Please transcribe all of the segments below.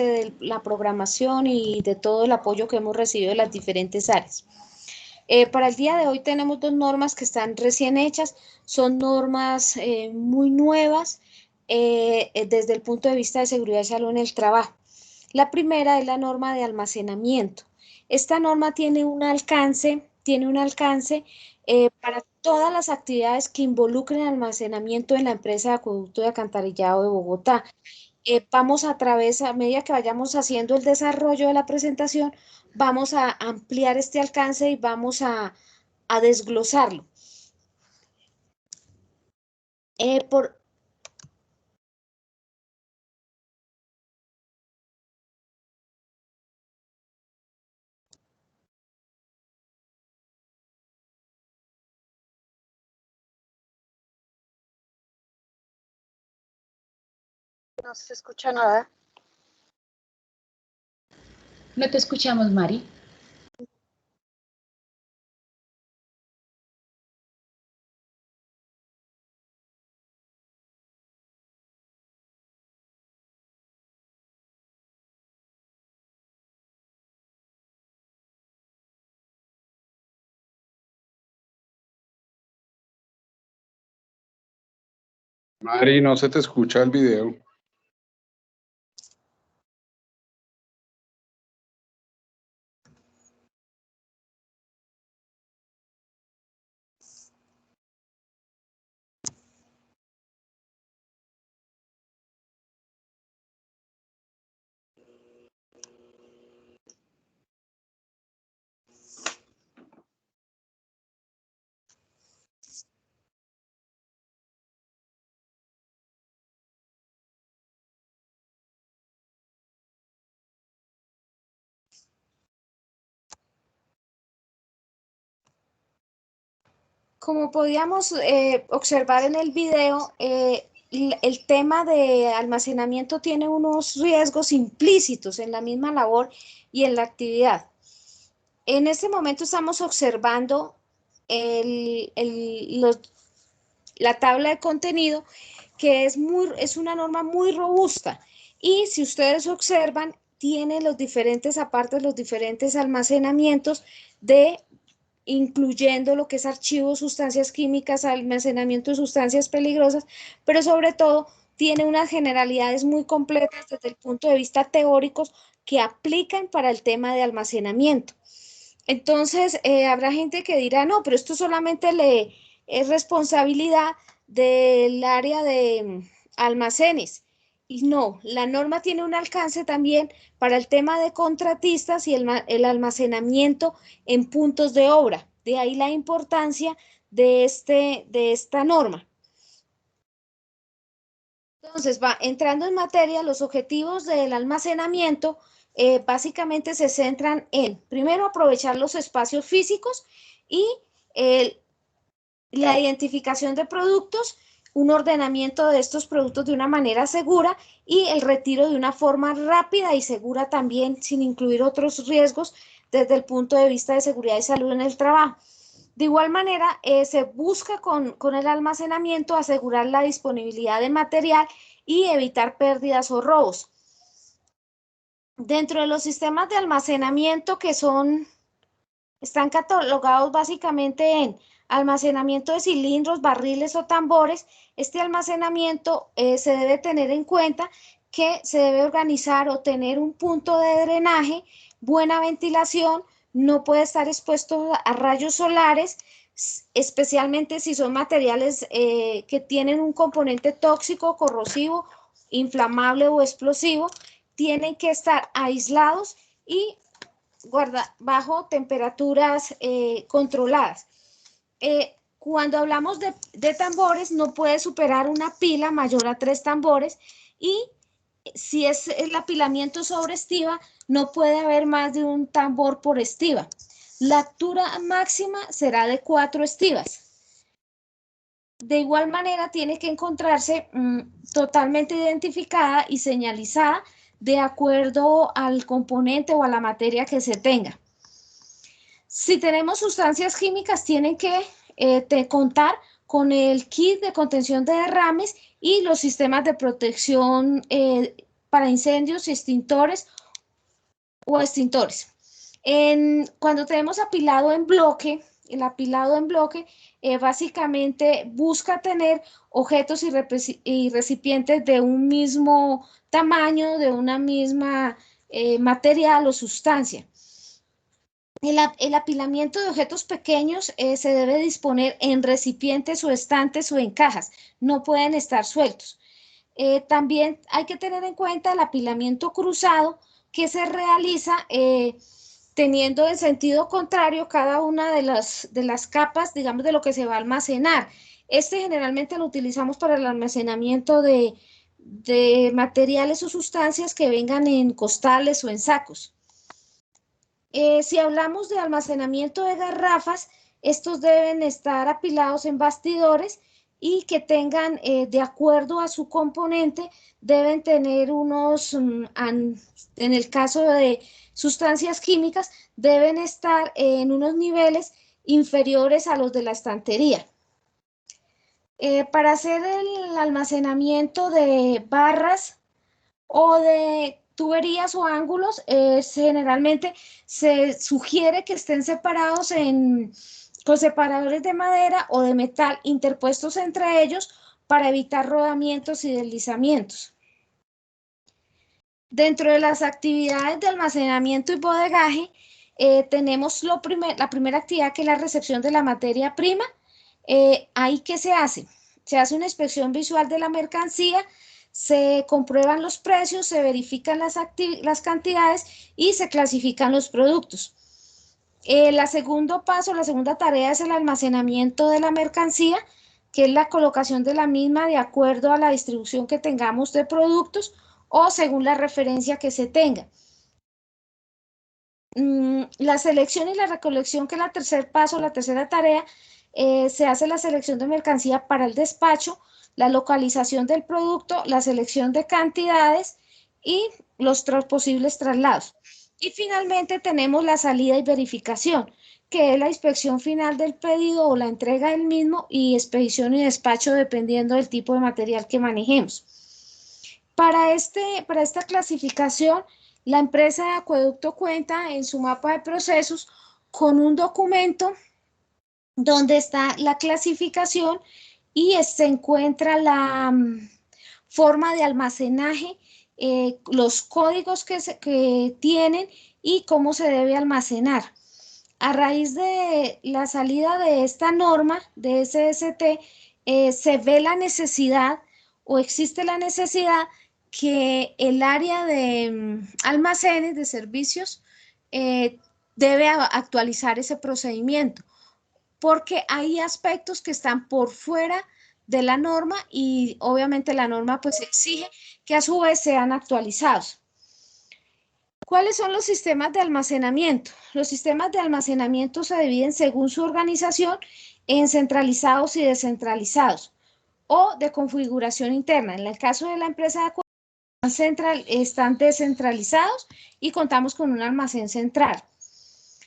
de la programación y de todo el apoyo que hemos recibido de las diferentes áreas. Para el día de hoy tenemos dos normas que están recién hechas, son normas muy nuevas desde el punto de vista de seguridad y salud en el trabajo. La primera es la norma de almacenamiento. Esta norma tiene un alcance para todas las actividades que involucren almacenamiento en la empresa de acueducto y alcantarillado de Bogotá. Vamos a través, a medida que vayamos haciendo el desarrollo de la presentación, vamos a ampliar este alcance y vamos a desglosarlo. Por No se escucha nada. No te escuchamos, Mari. Mari, no se te escucha el video. Como podíamos observar en el video, el tema de almacenamiento tiene unos riesgos implícitos en la misma labor y en la actividad. En este momento estamos observando la tabla de contenido, que es una norma muy robusta. Y si ustedes observan, tiene los diferentes apartes, los diferentes almacenamientos incluyendo lo que es archivos, sustancias químicas, almacenamiento de sustancias peligrosas, pero sobre todo tiene unas generalidades muy completas desde el punto de vista teóricos que aplican para el tema de almacenamiento. Entonces, habrá gente que dirá, no, pero esto solamente es responsabilidad del área de almacenes. Y no, la norma tiene un alcance también para el tema de contratistas y el almacenamiento en puntos de obra. De ahí la importancia de esta norma. Entonces, entrando en materia, los objetivos del almacenamiento básicamente se centran en, primero, aprovechar los espacios físicos y la identificación de productos, un ordenamiento de estos productos de una manera segura y el retiro de una forma rápida y segura también, sin incluir otros riesgos desde el punto de vista de seguridad y salud en el trabajo. De igual manera, se busca con el almacenamiento asegurar la disponibilidad de material y evitar pérdidas o robos. Dentro de los sistemas de almacenamiento que están catalogados básicamente en almacenamiento de cilindros, barriles o tambores, este almacenamiento se debe tener en cuenta que se debe organizar o tener un punto de drenaje, buena ventilación, no puede estar expuesto a rayos solares, especialmente si son materiales que tienen un componente tóxico, corrosivo, inflamable o explosivo, tienen que estar aislados y bajo temperaturas controladas. Cuando hablamos de tambores, no puede superar una pila mayor a 3 tambores y si es el apilamiento sobre estiba, no puede haber más de un tambor por estiba. La altura máxima será de 4 estivas. De igual manera, tiene que encontrarse totalmente identificada y señalizada de acuerdo al componente o a la materia que se tenga. Si tenemos sustancias químicas, tienen que contar con el kit de contención de derrames y los sistemas de protección para incendios y extintores o extintores. Cuando tenemos apilado en bloque, el apilado en bloque básicamente busca tener objetos y recipientes de un mismo tamaño, de una misma material o sustancia. El apilamiento de objetos pequeños se debe disponer en recipientes o estantes o en cajas, no pueden estar sueltos. También hay que tener en cuenta el apilamiento cruzado que se realiza teniendo en sentido contrario cada una de las capas, digamos, de lo que se va a almacenar. Este generalmente lo utilizamos para el almacenamiento de materiales o sustancias que vengan en costales o en sacos. Si hablamos de almacenamiento de garrafas, estos deben estar apilados en bastidores y que tengan, de acuerdo a su componente, deben tener unos, en el caso de sustancias químicas, deben estar en unos niveles inferiores a los de la estantería. Para hacer el almacenamiento de barras o de tuberías o ángulos, generalmente se sugiere que estén separados con separadores de madera o de metal interpuestos entre ellos para evitar rodamientos y deslizamientos. Dentro de las actividades de almacenamiento y bodegaje, tenemos la primera actividad, que es la recepción de la materia prima. ¿Ahí qué se hace? Se hace una inspección visual de la mercancía, se comprueban los precios, se verifican las cantidades y se clasifican los productos. La segunda tarea es el almacenamiento de la mercancía, que es la colocación de la misma de acuerdo a la distribución que tengamos de productos o según la referencia que se tenga. La selección y la recolección, que es el tercer paso, la tercera tarea, se hace la selección de mercancía para el despacho, la localización del producto, la selección de cantidades y los posibles traslados. Y finalmente tenemos la salida y verificación, que es la inspección final del pedido o la entrega del mismo, y expedición y despacho dependiendo del tipo de material que manejemos. Para esta clasificación, la empresa de acueducto cuenta en su mapa de procesos con un documento donde está la clasificación y se encuentra la forma de almacenaje, los códigos que tienen y cómo se debe almacenar. A raíz de la salida de esta norma de SST, se ve la necesidad o existe la necesidad que el área de almacenes de servicios debe actualizar ese procedimiento, porque hay aspectos que están por fuera de la norma y obviamente la norma pues exige que a su vez sean actualizados. ¿Cuáles son los sistemas de almacenamiento? Los sistemas de almacenamiento se dividen según su organización en centralizados y descentralizados o de configuración interna. En el caso de la empresa de central están descentralizados y contamos con un almacén central.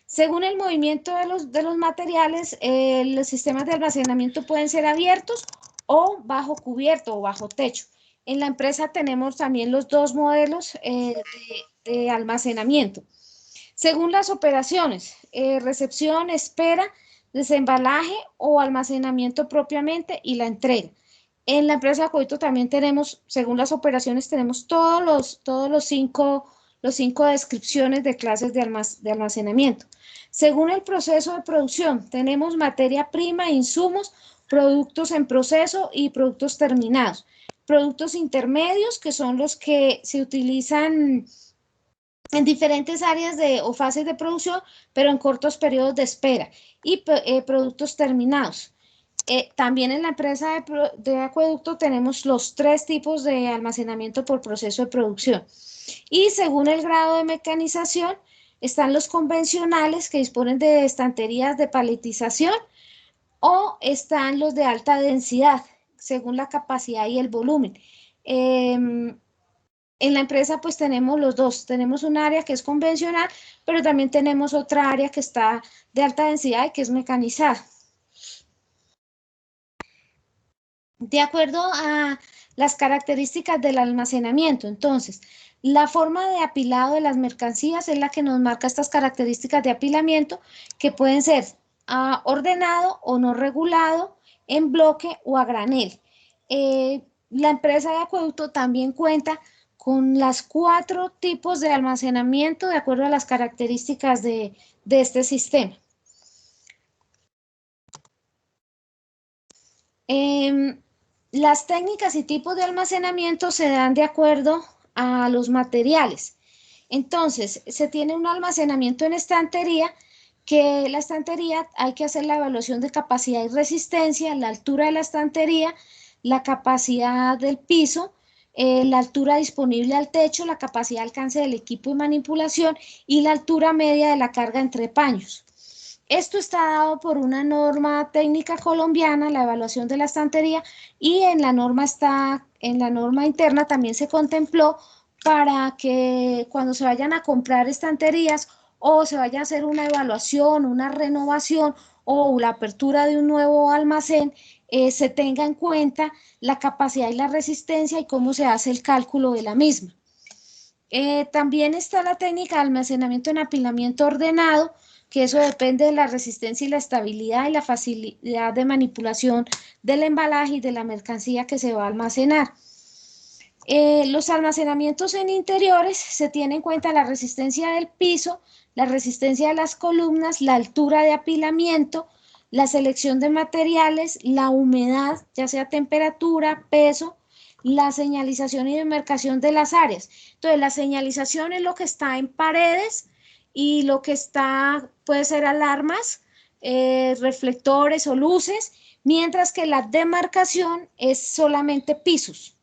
Según el movimiento de los materiales, los sistemas de almacenamiento pueden ser abiertos o bajo cubierto o bajo techo. En la empresa tenemos también los dos modelos de almacenamiento. Según las operaciones, recepción, espera, desembalaje o almacenamiento propiamente y la entrega. En la empresa de acueducto también tenemos, según las operaciones, tenemos todos los cinco descripciones de clases de almacenamiento. Según el proceso de producción, tenemos materia prima, insumos, productos en proceso y productos terminados. Productos intermedios, que son los que se utilizan en diferentes áreas o fases de producción, pero en cortos periodos de espera. Y productos terminados. También en la empresa de acueducto tenemos los 3 tipos de almacenamiento por proceso de producción. Y según el grado de mecanización, están los convencionales, que disponen de estanterías de paletización, o están los de alta densidad, según la capacidad y el volumen. En la empresa pues tenemos los dos, tenemos un área que es convencional, pero también tenemos otra área que está de alta densidad y que es mecanizada. De acuerdo a las características del almacenamiento. Entonces, la forma de apilado de las mercancías es la que nos marca estas características de apilamiento, que pueden ser ordenado o no regulado, en bloque o a granel. La empresa de acueducto también cuenta con las 4 tipos de almacenamiento de acuerdo a las características de este sistema. Las técnicas y tipos de almacenamiento se dan de acuerdo a los materiales. Entonces, se tiene un almacenamiento en estantería, que la estantería hay que hacer la evaluación de capacidad y resistencia, la altura de la estantería, la capacidad del piso, la altura disponible al techo, la capacidad de alcance del equipo de manipulación y la altura media de la carga entre paños. Esto está dado por una norma técnica colombiana, la evaluación de la estantería, y en la norma interna también se contempló para que cuando se vayan a comprar estanterías o se vaya a hacer una evaluación, una renovación o la apertura de un nuevo almacén, se tenga en cuenta la capacidad y la resistencia y cómo se hace el cálculo de la misma. También está la técnica de almacenamiento en apilamiento ordenado, que eso depende de la resistencia y la estabilidad y la facilidad de manipulación del embalaje y de la mercancía que se va a almacenar. Los almacenamientos en interiores se tiene en cuenta la resistencia del piso, la resistencia de las columnas, la altura de apilamiento, la selección de materiales, la humedad, ya sea temperatura, peso, la señalización y demarcación de las áreas. Entonces, la señalización es lo que está en paredes y lo que está, puede ser alarmas, reflectores o luces, mientras que la demarcación es solamente pisos.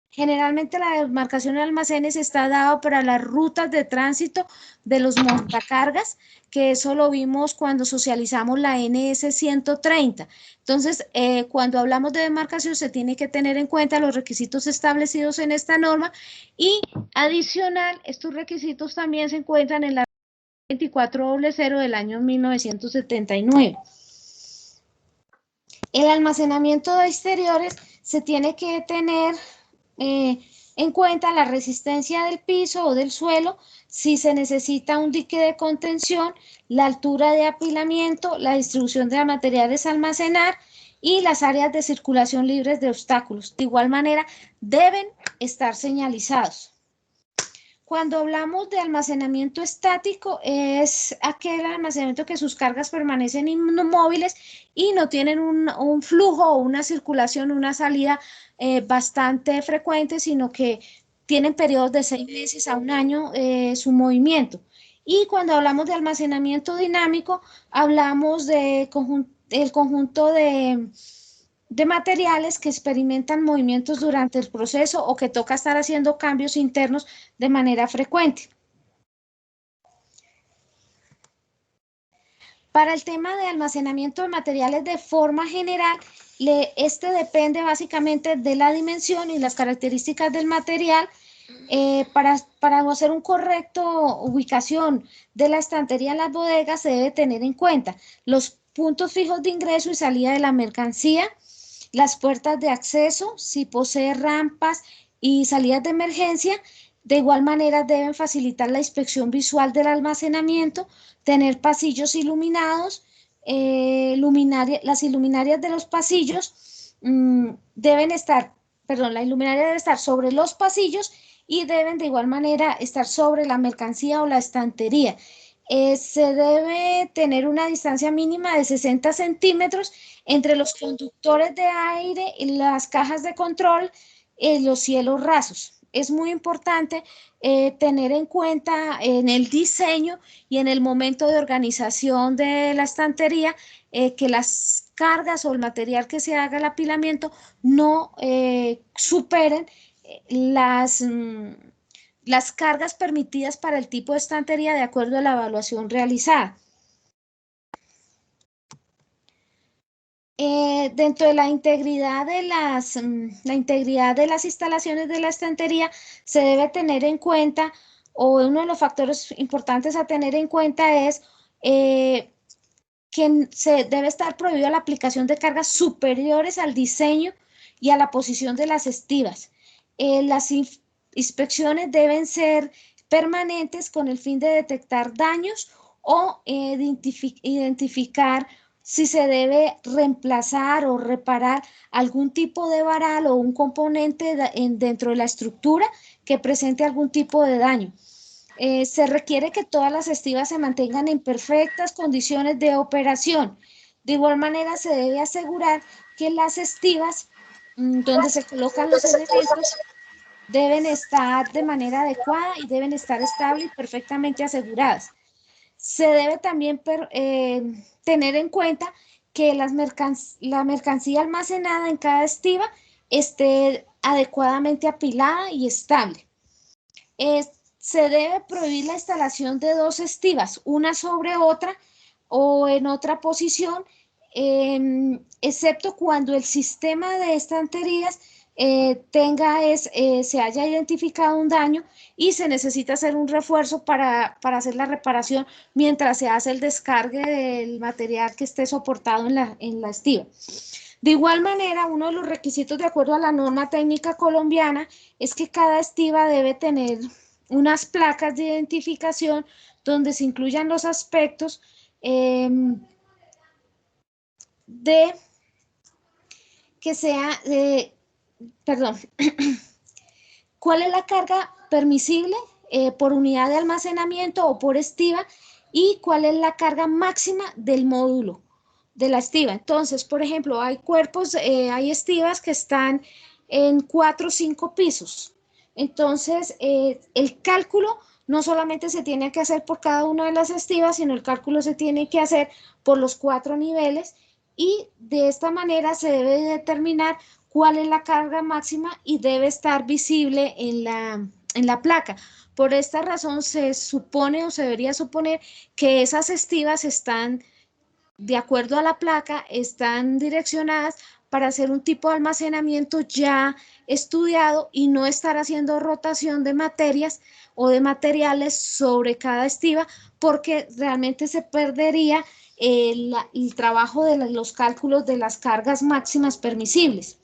Generalmente la demarcación de almacenes está dado para las rutas de tránsito de los montacargas, que eso lo vimos cuando socializamos la NS 130. Entonces, cuando hablamos de demarcación se tiene que tener en cuenta los requisitos establecidos en esta norma y adicional, estos requisitos también se encuentran en la 2400 del año 1979. El almacenamiento de exteriores se tiene que tener en cuenta la resistencia del piso o del suelo, si se necesita un dique de contención, la altura de apilamiento, la distribución de materiales a almacenar y las áreas de circulación libres de obstáculos. De igual manera, deben estar señalizados. Cuando hablamos de almacenamiento estático, es aquel almacenamiento que sus cargas permanecen inmóviles y no tienen un flujo o una circulación, una salida bastante frecuente, sino que tienen periodos de 6 meses a un año su movimiento. Y cuando hablamos de almacenamiento dinámico, hablamos del conjunto de materiales que experimentan movimientos durante el proceso o que toca estar haciendo cambios internos de manera frecuente. Para el tema de almacenamiento de materiales de forma general, este depende básicamente de la dimensión y las características del material. Para hacer un correcto ubicación de la estantería en las bodegas se debe tener en cuenta los puntos fijos de ingreso y salida de la mercancía, las puertas de acceso, si posee rampas y salidas de emergencia. De igual manera deben facilitar la inspección visual del almacenamiento, tener pasillos iluminados, las iluminarias de los pasillos deben estar, la iluminaria debe estar sobre los pasillos y deben de igual manera estar sobre la mercancía o la estantería. Se debe tener una distancia mínima de 60 centímetros entre los conductores de aire y las cajas de control, los cielos rasos. Es muy importante tener en cuenta en el diseño y en el momento de organización de la estantería que las cargas o el material que se haga el apilamiento no superen las cargas permitidas para el tipo de estantería de acuerdo a la evaluación realizada. Dentro de la integridad de las instalaciones de la estantería se debe tener en cuenta, o uno de los factores importantes a tener en cuenta es que se debe estar prohibida la aplicación de cargas superiores al diseño y a la posición de las estivas. Las inspecciones deben ser permanentes con el fin de detectar daños o identificar si se debe reemplazar o reparar algún tipo de varal o un componente dentro de la estructura que presente algún tipo de daño. Se requiere que todas las estivas se mantengan en perfectas condiciones de operación. De igual manera, se debe asegurar que las estivas donde se colocan los elementos deben estar de manera adecuada y deben estar estables y perfectamente aseguradas. Se debe también tener en cuenta que la mercancía almacenada en cada estiva esté adecuadamente apilada y estable. Se debe prohibir la instalación de dos estivas, una sobre otra o en otra posición, excepto cuando el sistema de estanterías se haya identificado un daño y se necesita hacer un refuerzo para hacer la reparación mientras se hace el descargue del material que esté soportado en la estiva. De igual manera, uno de los requisitos de acuerdo a la norma técnica colombiana es que cada estiva debe tener unas placas de identificación donde se incluyan los aspectos de que sea, perdón, ¿cuál es la carga permisible por unidad de almacenamiento o por estiva y cuál es la carga máxima del módulo de la estiva? Entonces, por ejemplo, hay cuerpos, hay estivas que están en 4 o 5 pisos. Entonces, el cálculo no solamente se tiene que hacer por cada una de las estivas, sino el cálculo se tiene que hacer por los 4 niveles y de esta manera se debe determinar cuál es la carga máxima y debe estar visible en la placa. Por esta razón se supone o se debería suponer que esas estivas están, de acuerdo a la placa, están direccionadas para hacer un tipo de almacenamiento ya estudiado y no estar haciendo rotación de materias o de materiales sobre cada estiva, porque realmente se perdería el trabajo de los cálculos de las cargas máximas permisibles.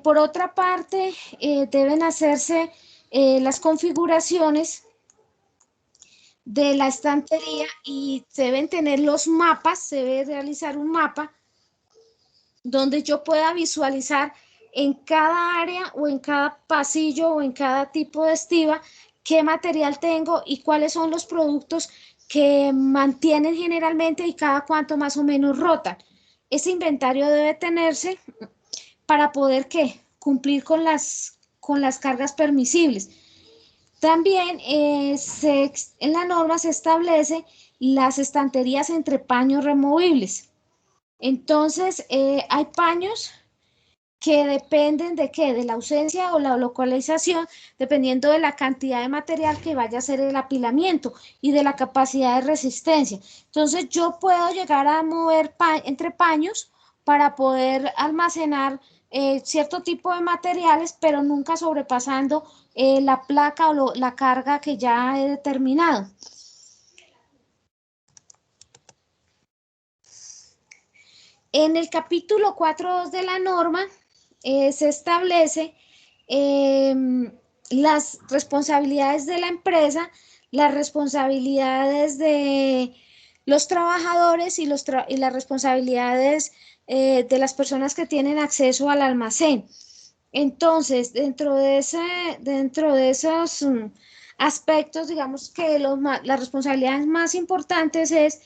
Por otra parte, deben hacerse las configuraciones de la estantería y se deben tener los mapas, se debe realizar un mapa donde yo pueda visualizar en cada área o en cada pasillo o en cada tipo de estiva qué material tengo y cuáles son los productos que mantienen generalmente y cada cuánto más o menos rotan. Ese inventario debe tenerse para poder cumplir con las cargas permisibles. También en la norma se establece las estanterías entre paños removibles. Entonces, hay paños que dependen de qué, de la ausencia o la localización, dependiendo de la cantidad de material que vaya a ser el apilamiento y de la capacidad de resistencia. Entonces, yo puedo llegar a mover entre paños para poder almacenar cierto tipo de materiales, pero nunca sobrepasando la placa o la carga que ya he determinado. En el capítulo 4.2 de la norma se establece las responsabilidades de la empresa, las responsabilidades de los trabajadores y las responsabilidades de las personas que tienen acceso al almacén. Entonces, dentro de esos aspectos, digamos que las responsabilidades más importantes es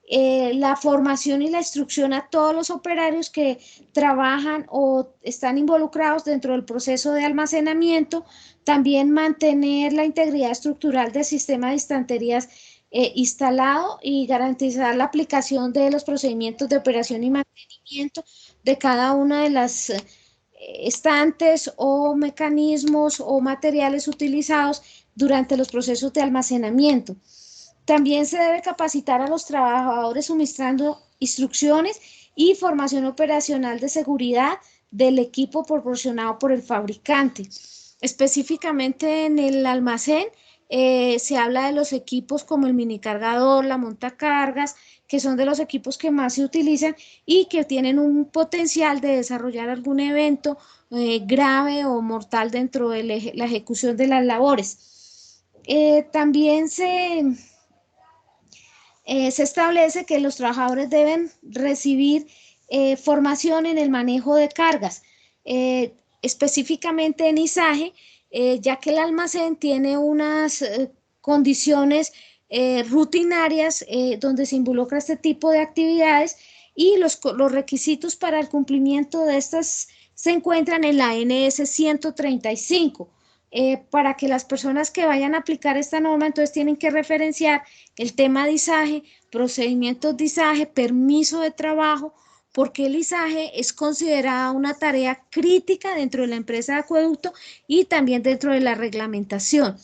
la formación y la instrucción a todos los operarios que trabajan o están involucrados dentro del proceso de almacenamiento, también mantener la integridad estructural del sistema de estanterías instalado y garantizar la aplicación de los procedimientos de operación y mantenimiento de cada una de las estantes o mecanismos o materiales utilizados durante los procesos de almacenamiento. También se debe capacitar a los trabajadores suministrando instrucciones y formación operacional de seguridad del equipo proporcionado por el fabricante. Específicamente en el almacén se habla de los equipos como el minicargador, la montacargas, que son de los equipos que más se utilizan y que tienen un potencial de desarrollar algún evento grave o mortal dentro de la ejecución de las labores. También se establece que los trabajadores deben recibir formación en el manejo de cargas, específicamente en izaje, ya que el almacén tiene unas condiciones rutinarias donde se involucra este tipo de actividades y los requisitos para el cumplimiento de estas se encuentran en la NS 135. Para que las personas que vayan a aplicar esta norma, entonces tienen que referenciar el tema de izaje, procedimientos de izaje, permiso de trabajo, porque el izaje es considerada una tarea crítica dentro de la empresa de acueducto y también dentro de la reglamentación.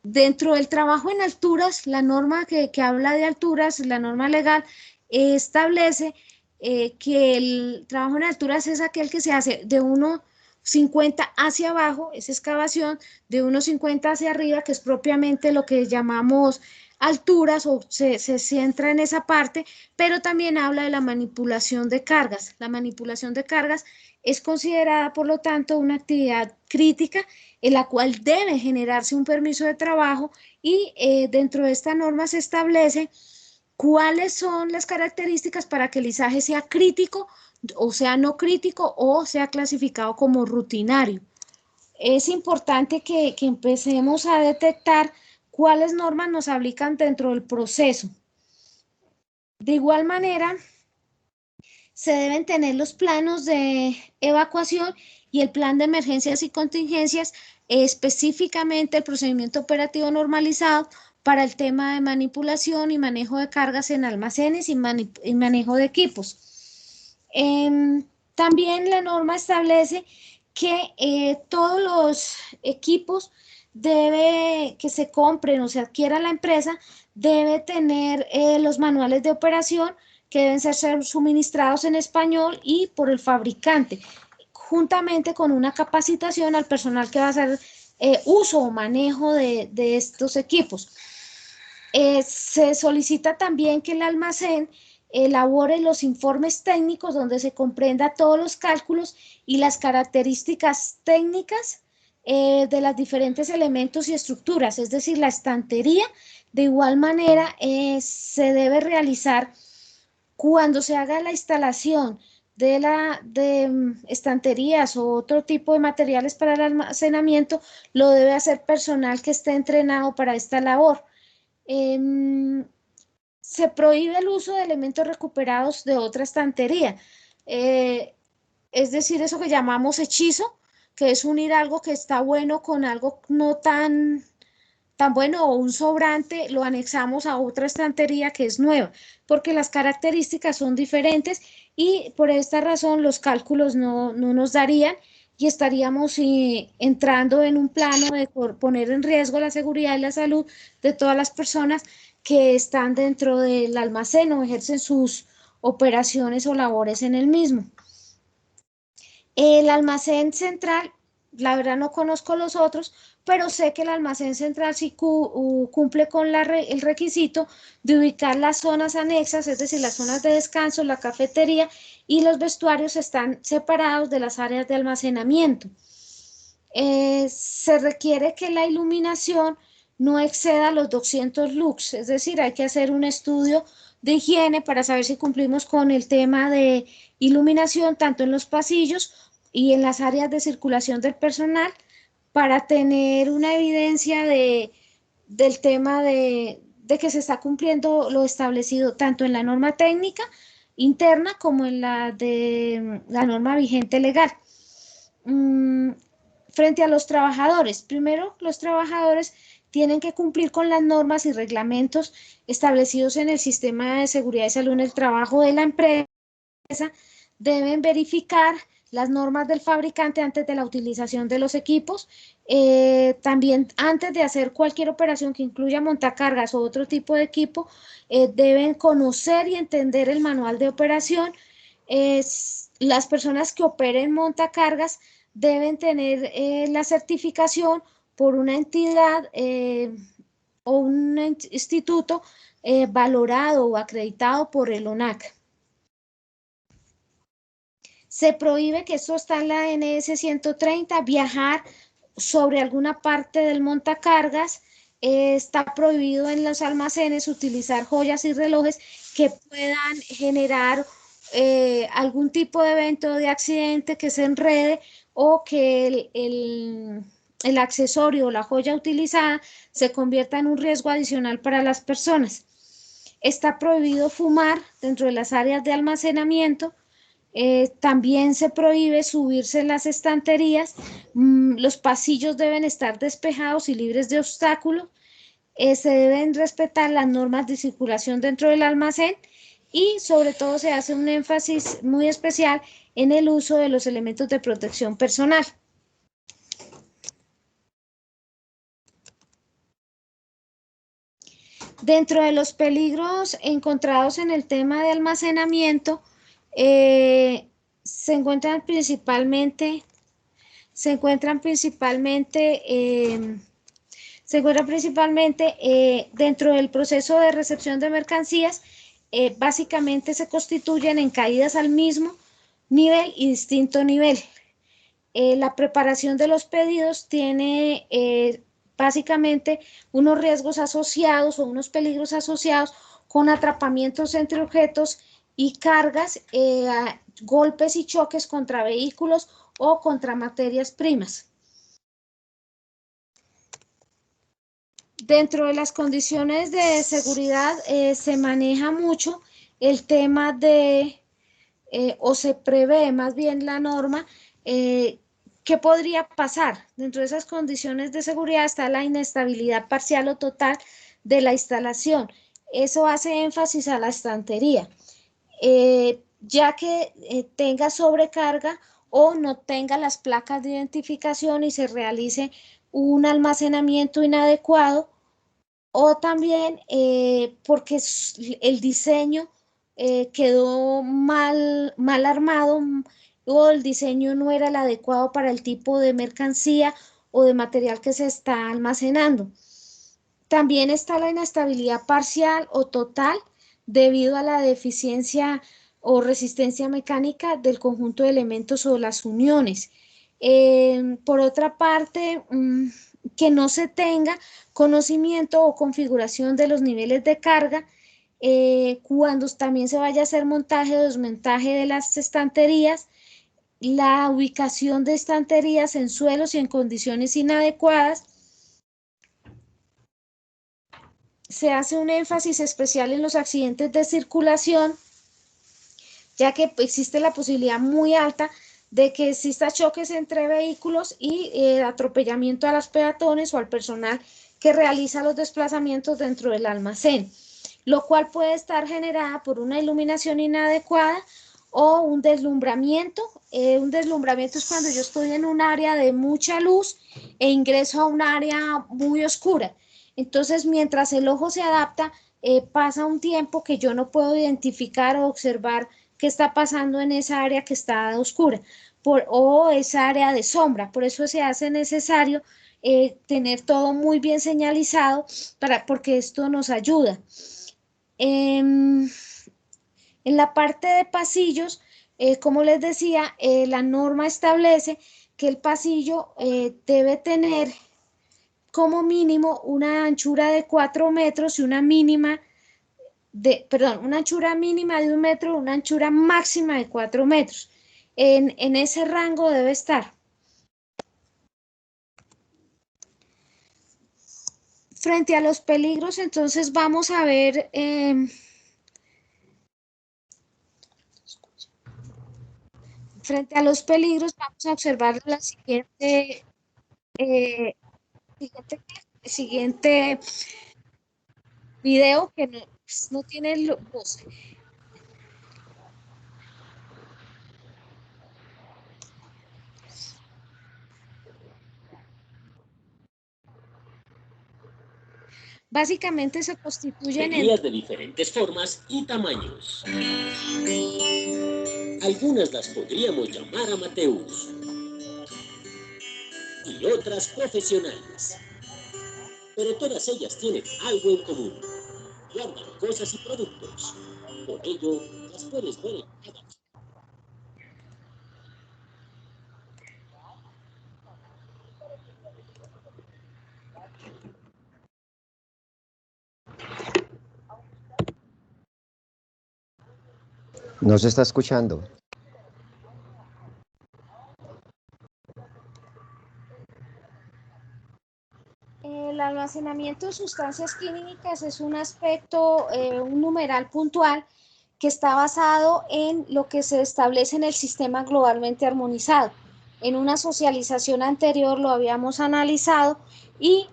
Dentro del trabajo en alturas, la norma que habla de alturas, la norma legal, establece que el trabajo en alturas es aquel que se hace de 1,50 hacia abajo, es excavación, de 1,50 hacia arriba, que es propiamente lo que llamamos alturas o se centra en esa parte, pero también habla de la manipulación de cargas. La manipulación de cargas es considerada, por lo tanto, una actividad crítica en la cual debe generarse un permiso de trabajo y dentro de esta norma se establece cuáles son las características para que el izaje sea crítico, o sea no crítico, o sea clasificado como rutinario. Es importante que empecemos a detectar cuáles normas nos aplican dentro del proceso. De igual manera, se deben tener los planos de evacuación y el plan de emergencias y contingencias, específicamente el procedimiento operativo normalizado para el tema de manipulación y manejo de cargas en almacenes y manejo de equipos. También la norma establece que todos los equipos que se compren o se adquiera la empresa debe tener los manuales de operación que deben ser suministrados en español y por el fabricante, juntamente con una capacitación al personal que va a hacer uso o manejo de estos equipos. Se solicita también que el almacén elabore los informes técnicos donde se comprenda todos los cálculos y las características técnicas de los diferentes elementos y estructuras, es decir, la estantería. De igual manera, se debe realizar cuando se haga la instalación de estanterías o otro tipo de materiales para el almacenamiento, lo debe hacer personal que esté entrenado para esta labor. Se prohíbe el uso de elementos recuperados de otra estantería, es decir, eso que llamamos hechizo, que es unir algo que está bueno con algo no tan bueno o un sobrante, lo anexamos a otra estantería que es nueva, porque las características son diferentes y por esta razón los cálculos no nos darían y estaríamos entrando en un plano de poner en riesgo la seguridad y la salud de todas las personas que están dentro del almacén o ejercen sus operaciones o labores en el mismo. El almacén central, la verdad no conozco los otros, pero sé que el almacén central sí cumple con el requisito de ubicar las zonas anexas, es decir, las zonas de descanso, la cafetería y los vestuarios están separados de las áreas de almacenamiento. Se requiere que la iluminación no exceda los 200 lux, es decir, hay que hacer un estudio de higiene para saber si cumplimos con el tema de iluminación tanto en los pasillos y en las áreas de circulación del personal, para tener una evidencia del tema de que se está cumpliendo lo establecido tanto en la norma técnica interna como en la de la norma vigente legal. Frente a los trabajadores, primero los trabajadores tienen que cumplir con las normas y reglamentos establecidos en el sistema de seguridad y salud en el trabajo de la empresa, deben verificar las normas del fabricante antes de la utilización de los equipos, también antes de hacer cualquier operación que incluya montacargas o otro tipo de equipo, deben conocer y entender el manual de operación. Las personas que operen montacargas deben tener la certificación por una entidad o un instituto valorado o acreditado por el ONAC. Se prohíbe, que esto está en la NS 130, viajar sobre alguna parte del montacargas. Está prohibido en los almacenes utilizar joyas y relojes que puedan generar algún tipo de evento o de accidente que se enrede, o que el accesorio o la joya utilizada se convierta en un riesgo adicional para las personas. Está prohibido fumar dentro de las áreas de almacenamiento. También se prohíbe subirse en las estanterías. Los pasillos deben estar despejados y libres de obstáculos. Se deben respetar las normas de circulación dentro del almacén, y sobre todo se hace un énfasis muy especial en el uso de los elementos de protección personal. Dentro de los peligros encontrados en el tema de almacenamiento, se encuentran principalmente dentro del proceso de recepción de mercancías. Básicamente se constituyen en caídas al mismo nivel y distinto nivel. La preparación de los pedidos tiene básicamente unos riesgos asociados o unos peligros asociados con atrapamientos entre objetos y cargas, golpes y choques contra vehículos o contra materias primas. Dentro de las condiciones de seguridad se maneja mucho el tema de, o se prevé más bien la norma, ¿qué podría pasar? Dentro de esas condiciones de seguridad está la inestabilidad parcial o total de la instalación. Eso hace énfasis a la estantería, ya que tenga sobrecarga o no tenga las placas de identificación y se realice un almacenamiento inadecuado, o también porque el diseño quedó mal armado, o el diseño no era el adecuado para el tipo de mercancía o de material que se está almacenando. También está la inestabilidad parcial o total debido a la deficiencia o resistencia mecánica del conjunto de elementos o las uniones. Por otra parte, que no se tenga conocimiento o configuración de los niveles de carga cuando también se vaya a hacer montaje o desmontaje de las estanterías, la ubicación de estanterías en suelos y en condiciones inadecuadas. Se hace un énfasis especial en los accidentes de circulación, ya que existe la posibilidad muy alta de que exista choques entre vehículos y atropellamiento a los peatones o al personal que realiza los desplazamientos dentro del almacén, lo cual puede estar generada por una iluminación inadecuada o un deslumbramiento. Un deslumbramiento es cuando yo estoy en un área de mucha luz e ingreso a un área muy oscura. Entonces, mientras el ojo se adapta, pasa un tiempo que yo no puedo identificar o observar qué está pasando en esa área que está oscura o esa área de sombra. Por eso se hace necesario tener todo muy bien señalizado porque esto nos ayuda. En la parte de pasillos, como les decía, la norma establece que el pasillo debe tener como mínimo una anchura de 4 metros y una anchura mínima de 1 metro, una anchura máxima de 4 metros. En ese rango debe estar. Frente a los peligros, entonces vamos a ver frente a los peligros vamos a observar la siguiente video, que no tiene voz. Básicamente se constituyen Baterías de diferentes formas y tamaños. Algunas las podríamos llamar amateurs y otras profesionales. Pero todas ellas tienen algo en común. guardan cosas y productos. Por ello, las puedes ver en cada. No se está escuchando. El almacenamiento de sustancias químicas es un aspecto, un numeral puntual que está basado en lo que se establece en el sistema globalmente armonizado. En una socialización anterior lo habíamos analizado y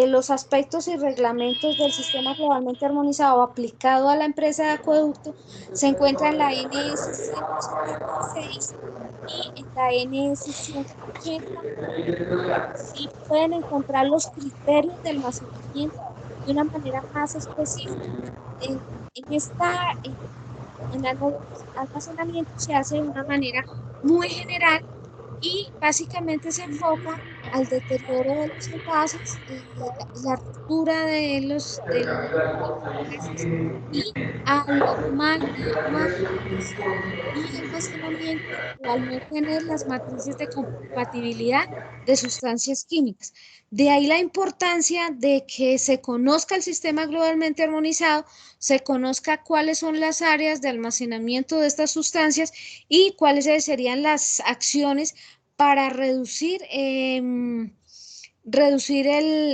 los aspectos y reglamentos del sistema globalmente armonizado aplicado a la empresa de acueducto se encuentran en la NS 176 y en la NS 180. Sí pueden encontrar los criterios de almacenamiento de una manera más específica. En la norma de almacenamiento se hace de una manera muy general y básicamente se enfoca al deterioro de los envases, la ruptura de los envases y a la mala manipulación y almacenamiento o al no tener las matrices de compatibilidad de sustancias químicas. De ahí la importancia de que se conozca el sistema globalmente armonizado, se conozca cuáles son las áreas de almacenamiento de estas sustancias y cuáles serían las acciones para reducir,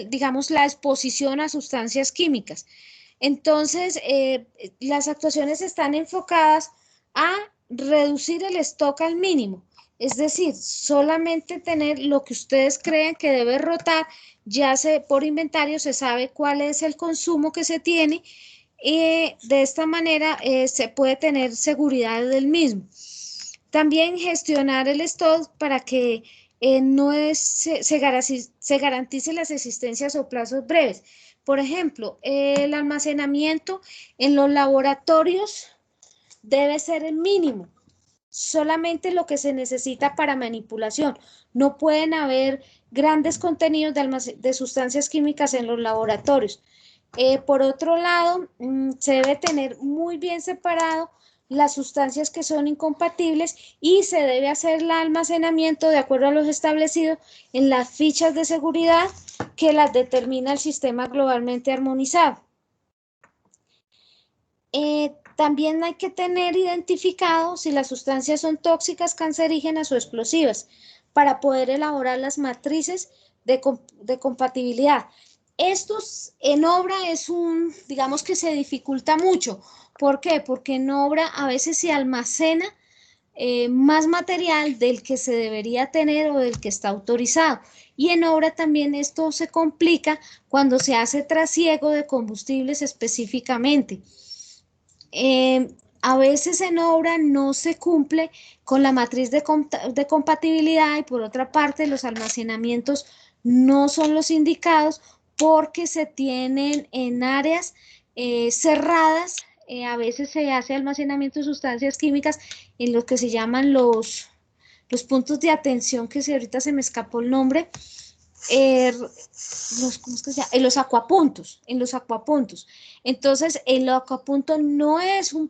digamos, la exposición a sustancias químicas. Entonces, las actuaciones están enfocadas a reducir el stock al mínimo, es decir, solamente tener lo que ustedes creen que debe rotar, por inventario se sabe cuál es el consumo que se tiene y de esta manera se puede tener seguridad del mismo. También gestionar el stock para que se garantice las existencias o plazos breves. Por ejemplo, el almacenamiento en los laboratorios debe ser el mínimo, solamente lo que se necesita para manipulación. No pueden haber grandes contenidos de sustancias químicas en los laboratorios. Por otro lado, se debe tener muy bien separado las sustancias que son incompatibles y se debe hacer el almacenamiento de acuerdo a los establecidos en las fichas de seguridad que las determina el sistema globalmente armonizado. También hay que tener identificado si las sustancias son tóxicas, cancerígenas o explosivas para poder elaborar las matrices de compatibilidad. Estos en obra digamos que se dificulta mucho. ¿Por qué? Porque en obra a veces se almacena más material del que se debería tener o del que está autorizado. Y en obra también esto se complica cuando se hace trasiego de combustibles específicamente. A veces en obra no se cumple con la matriz de compatibilidad y por otra parte los almacenamientos no son los indicados porque se tienen en áreas cerradas. A veces se hace almacenamiento de sustancias químicas en lo que se llaman los puntos de atención, que ahorita se me escapó el nombre, los acuapuntos, en los acuapuntos. Entonces, el acuapunto no es un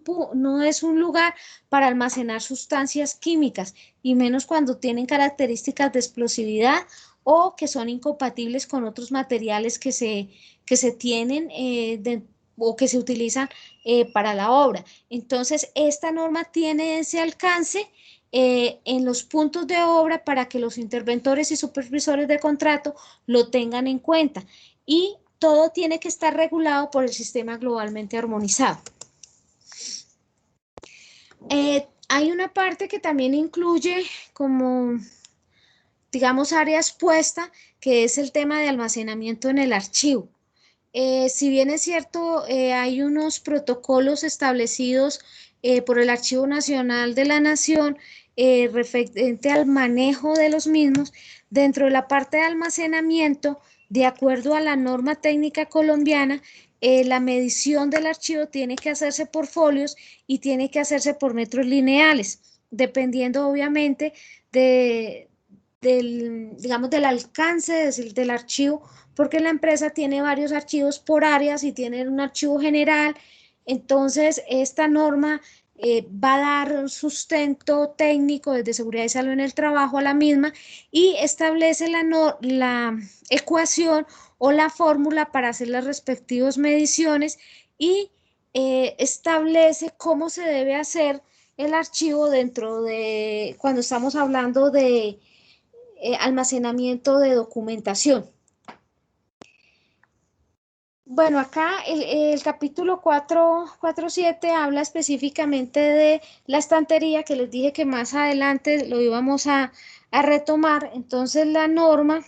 lugar para almacenar sustancias químicas, y menos cuando tienen características de explosividad o que son incompatibles con otros materiales que se tienen o que se utilizan para la obra. Entonces, esta norma tiene ese alcance en los puntos de obra para que los interventores y supervisores de contrato lo tengan en cuenta. Y todo tiene que estar regulado por el sistema globalmente armonizado. Hay una parte que también incluye como, digamos, área expuesta, que es el tema de almacenamiento en el archivo. Si bien es cierto, hay unos protocolos establecidos por el Archivo Nacional de la Nación referente al manejo de los mismos, dentro de la parte de almacenamiento, de acuerdo a la norma técnica colombiana, la medición del archivo tiene que hacerse por folios y tiene que hacerse por metros lineales, dependiendo obviamente de digamos, del alcance del archivo, porque la empresa tiene varios archivos por áreas y tiene un archivo general. Entonces, esta norma va a dar sustento técnico desde seguridad y salud en el trabajo a la misma y establece la ecuación o la fórmula para hacer las respectivas mediciones y establece cómo se debe hacer el archivo dentro de, cuando estamos hablando de almacenamiento de documentación. Bueno, acá el capítulo 4.7 habla específicamente de la estantería, que les dije que más adelante lo íbamos a retomar. Entonces, la norma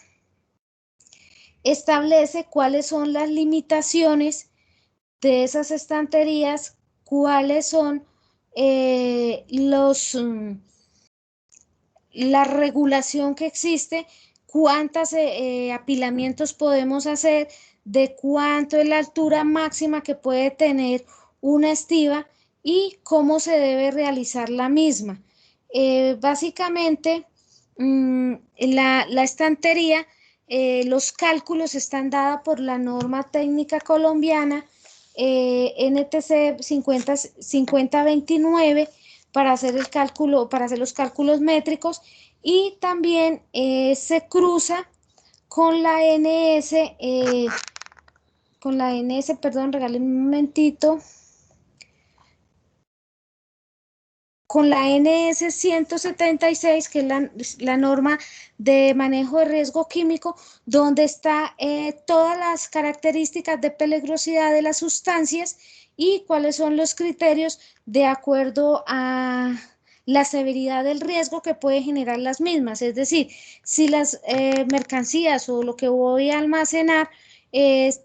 establece cuáles son las limitaciones de esas estanterías, cuáles son la regulación que existe, cuántos apilamientos podemos hacer, de cuánto es la altura máxima que puede tener una estiba y cómo se debe realizar la misma. Básicamente, la estantería, los cálculos están dados por la norma técnica colombiana NTC 5029 para hacer el cálculo, para hacer los cálculos métricos y también se cruza con la NS, perdón, regálame un momentito, con la NS 176, que es la norma de manejo de riesgo químico, donde está todas las características de peligrosidad de las sustancias y cuáles son los criterios de acuerdo a la severidad del riesgo que puede generar las mismas. Es decir, si las mercancías o lo que voy a almacenar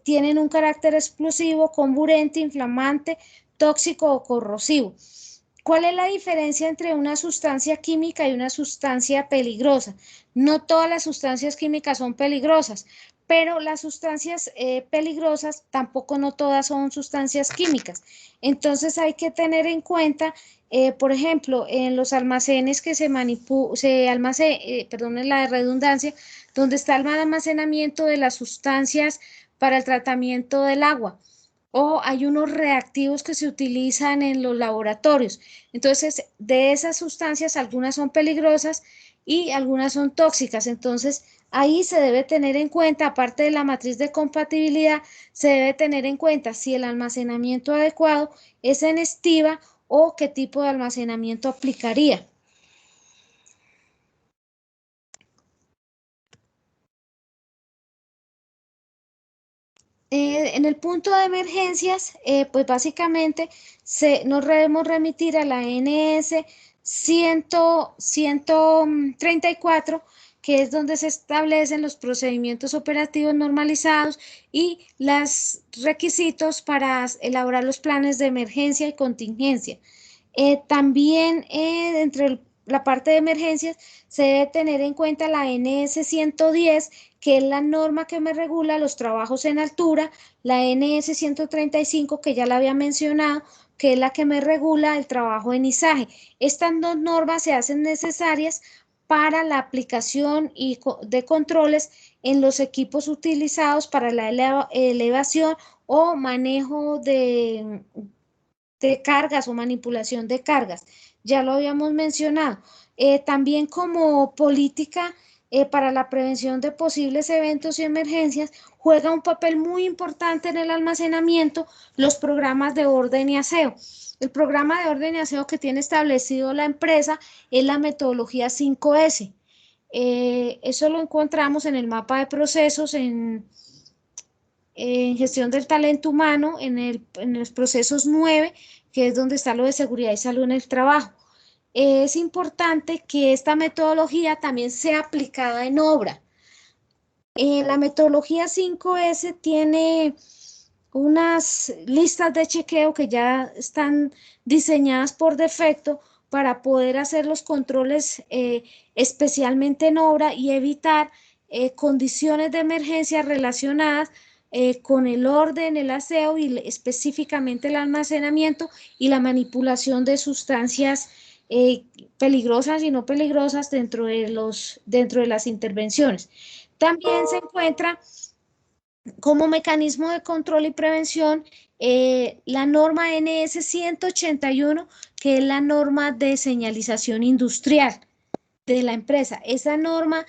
tienen un carácter explosivo, comburente, inflamante, tóxico o corrosivo. ¿Cuál es la diferencia entre una sustancia química y una sustancia peligrosa? No todas las sustancias químicas son peligrosas, pero las sustancias peligrosas tampoco no todas son sustancias químicas. Entonces hay que tener en cuenta, por ejemplo, en los almacenes que perdonen la redundancia, donde está el almacenamiento de las sustancias para el tratamiento del agua, o hay unos reactivos que se utilizan en los laboratorios. Entonces, de esas sustancias, algunas son peligrosas y algunas son tóxicas. Entonces, ahí se debe tener en cuenta, aparte de la matriz de compatibilidad, se debe tener en cuenta si el almacenamiento adecuado es en estiva o qué tipo de almacenamiento aplicaría. En el punto de emergencias, pues básicamente nos debemos remitir a la NS 134, que es donde se establecen los procedimientos operativos normalizados y los requisitos para elaborar los planes de emergencia y contingencia. También entre la parte de emergencias se debe tener en cuenta la NS 110, que es la norma que me regula los trabajos en altura, la NS 135, que ya la había mencionado, que es la que me regula el trabajo en izaje. Estas dos normas se hacen necesarias para la aplicación de controles en los equipos utilizados para la elevación o manejo de cargas o manipulación de cargas. Ya lo habíamos mencionado. También como política para la prevención de posibles eventos y emergencias, juega un papel muy importante en el almacenamiento los programas de orden y aseo. El programa de orden y aseo que tiene establecido la empresa es la metodología 5S. Eso lo encontramos en el mapa de procesos, en gestión del talento humano, en los procesos 9, que es donde está lo de seguridad y salud en el trabajo. Es importante que esta metodología también sea aplicada en obra. La metodología 5S tiene unas listas de chequeo que ya están diseñadas por defecto para poder hacer los controles especialmente en obra y evitar condiciones de emergencia relacionadas con el orden, el aseo y específicamente el almacenamiento y la manipulación de sustancias peligrosas y no peligrosas dentro de las intervenciones. También se encuentra como mecanismo de control y prevención la norma NS 181, que es la norma de señalización industrial de la empresa. Esa norma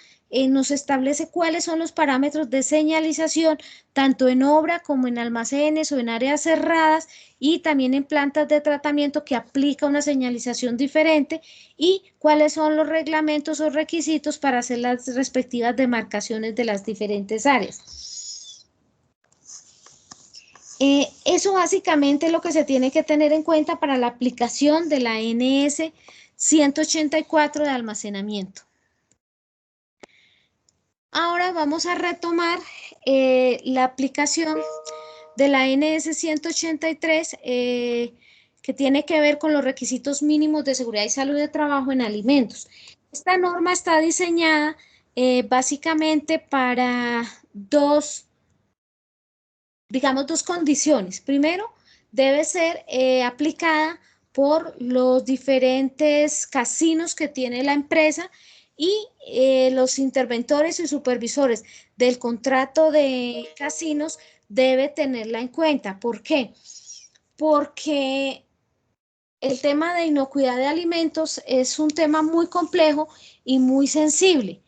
nos establece cuáles son los parámetros de señalización, tanto en obra como en almacenes o en áreas cerradas, y también en plantas de tratamiento que aplica una señalización diferente, y cuáles son los reglamentos o requisitos para hacer las respectivas demarcaciones de las diferentes áreas. Eso básicamente es lo que se tiene que tener en cuenta para la aplicación de la NS 184 de almacenamiento. Ahora vamos a retomar la aplicación de la NS 183 que tiene que ver con los requisitos mínimos de seguridad y salud de trabajo en alimentos. Esta norma está diseñada básicamente para dos condiciones. Primero, debe ser aplicada por los diferentes casinos que tiene la empresa y los interventores y supervisores del contrato de casinos debe tenerla en cuenta. ¿Por qué? Porque el tema de inocuidad de alimentos es un tema muy complejo y muy sensible,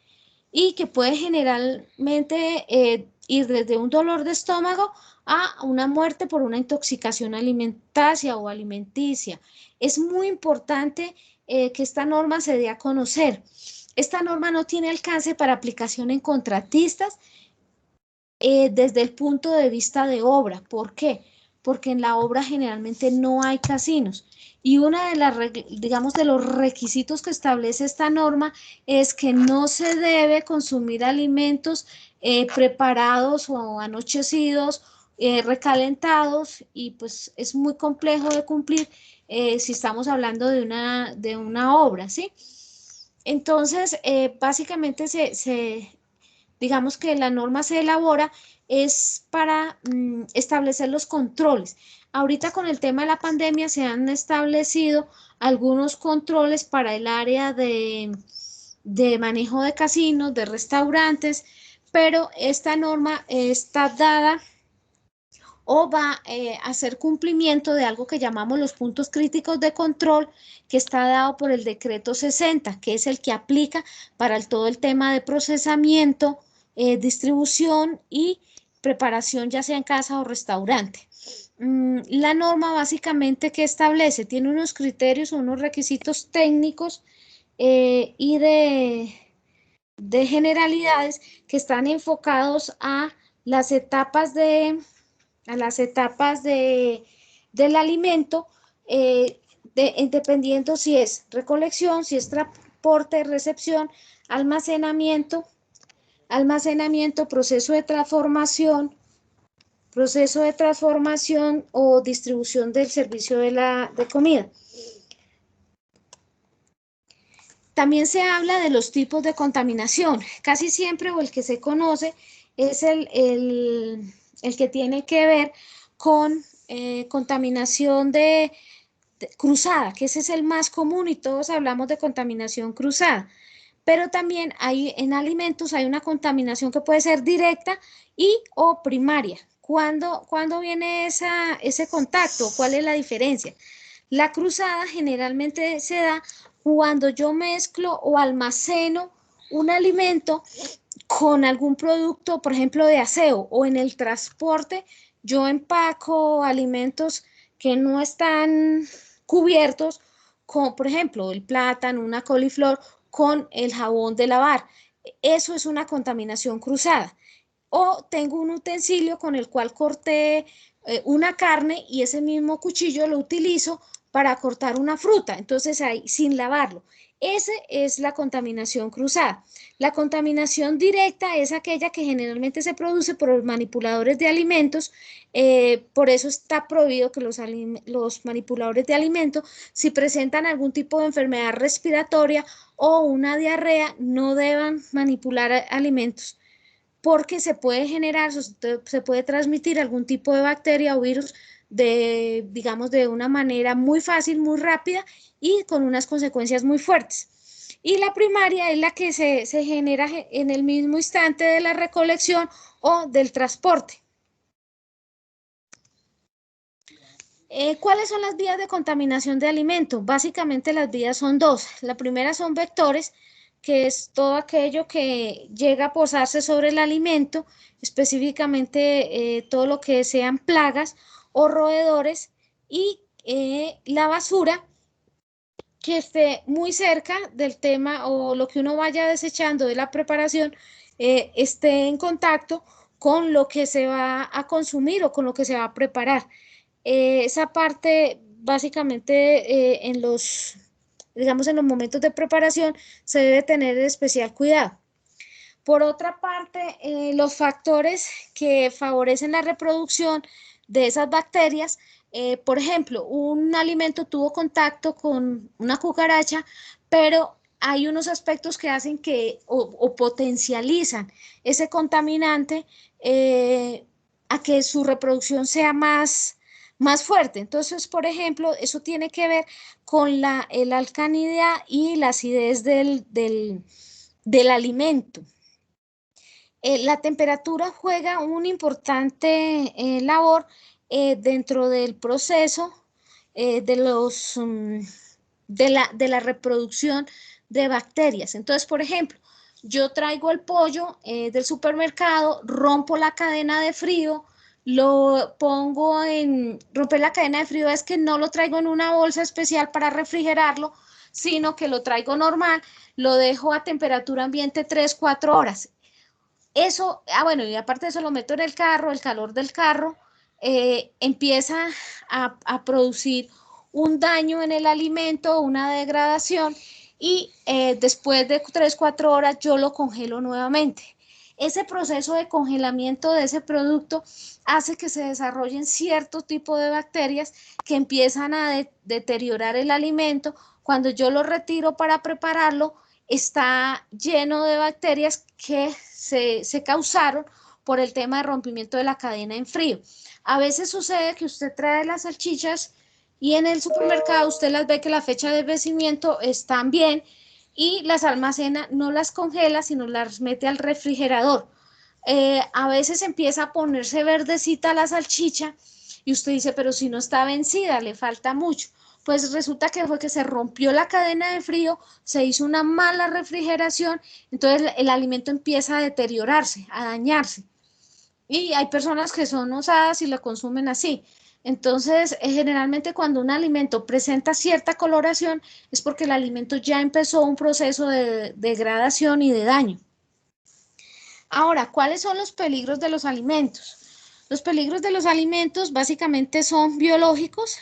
y que puede generalmente ir desde un dolor de estómago a una muerte por una intoxicación alimentaria o alimenticia. Es muy importante que esta norma se dé a conocer. Esta norma no tiene alcance para aplicación en contratistas desde el punto de vista de obra. ¿Por qué? Porque en la obra generalmente no hay casinos. Y una de las, digamos, de los requisitos que establece esta norma es que no se debe consumir alimentos preparados o anochecidos, recalentados, y pues es muy complejo de cumplir si estamos hablando de una obra, ¿sí? Entonces, básicamente digamos que la norma se elabora es para establecer los controles. Ahorita con el tema de la pandemia se han establecido algunos controles para el área de manejo de casinos, de restaurantes, pero esta norma está dada o va a hacer cumplimiento de algo que llamamos los puntos críticos de control, que está dado por el decreto 60, que es el que aplica para todo el tema de procesamiento, distribución y preparación, ya sea en casa o restaurante. La norma básicamente que establece tiene unos criterios, unos requisitos técnicos y de generalidades que están enfocados a las etapas del alimento, dependiendo si es recolección, si es transporte, recepción, almacenamiento, proceso de transformación o distribución del servicio de comida. También se habla de los tipos de contaminación. Casi siempre, o el que se conoce, es el que tiene que ver con contaminación cruzada, que ese es el más común y todos hablamos de contaminación cruzada. Pero también en alimentos hay una contaminación que puede ser directa o primaria. ¿Cuándo viene ese contacto? ¿Cuál es la diferencia? La cruzada generalmente se da cuando yo mezclo o almaceno un alimento con algún producto, por ejemplo, de aseo, o en el transporte yo empaco alimentos que no están cubiertos, como por ejemplo el plátano, una coliflor, con el jabón de lavar. Eso es una contaminación cruzada. O tengo un utensilio con el cual corté una carne y ese mismo cuchillo lo utilizo para cortar una fruta, entonces ahí sin lavarlo. Esa es la contaminación cruzada. La contaminación directa es aquella que generalmente se produce por los manipuladores de alimentos, por eso está prohibido que los manipuladores de alimentos, si presentan algún tipo de enfermedad respiratoria o una diarrea, no deban manipular alimentos, porque se puede generar, se puede transmitir algún tipo de bacteria o virus digamos, de una manera muy fácil, muy rápida y con unas consecuencias muy fuertes. Y la primaria es la que se genera en el mismo instante de la recolección o del transporte. ¿Cuáles son las vías de contaminación de alimento? Básicamente las vías son dos. La primera son vectores, que es todo aquello que llega a posarse sobre el alimento, específicamente todo lo que sean plagas o roedores, y la basura, que esté muy cerca del tema o lo que uno vaya desechando de la preparación, esté en contacto con lo que se va a consumir o con lo que se va a preparar. Esa parte básicamente digamos, en los momentos de preparación se debe tener especial cuidado. Por otra parte, los factores que favorecen la reproducción de esas bacterias, por ejemplo, un alimento tuvo contacto con una cucaracha, pero hay unos aspectos que hacen o potencializan ese contaminante a que su reproducción sea más fuerte. Entonces, por ejemplo, eso tiene que ver con la alcalinidad y la acidez del alimento. La temperatura juega una importante labor dentro del proceso de la reproducción de bacterias. Entonces, por ejemplo, yo traigo el pollo del supermercado, rompo la cadena de frío, lo pongo romper la cadena de frío es que no lo traigo en una bolsa especial para refrigerarlo, sino que lo traigo normal, lo dejo a temperatura ambiente 3, 4 horas. Eso, bueno, y aparte de eso lo meto en el carro, el calor del carro empieza a producir un daño en el alimento, una degradación, y después de 3, 4 horas yo lo congelo nuevamente. Ese proceso de congelamiento de ese producto hace que se desarrollen cierto tipo de bacterias que empiezan a deteriorar el alimento. Cuando yo lo retiro para prepararlo, está lleno de bacterias que se causaron por el tema de rompimiento de la cadena en frío. A veces sucede que usted trae las salchichas y en el supermercado usted las ve que la fecha de vencimiento están bien y las almacena, no las congela, sino las mete al refrigerador. A veces empieza a ponerse verdecita la salchicha y usted dice, pero si no está vencida, le falta mucho. Pues resulta que fue que se rompió la cadena de frío, se hizo una mala refrigeración, entonces el alimento empieza a deteriorarse, a dañarse. Y hay personas que son osadas y lo consumen así. Entonces, generalmente cuando un alimento presenta cierta coloración es porque el alimento ya empezó un proceso de degradación y de daño. Ahora, ¿cuáles son los peligros de los alimentos? Los peligros de los alimentos básicamente son biológicos,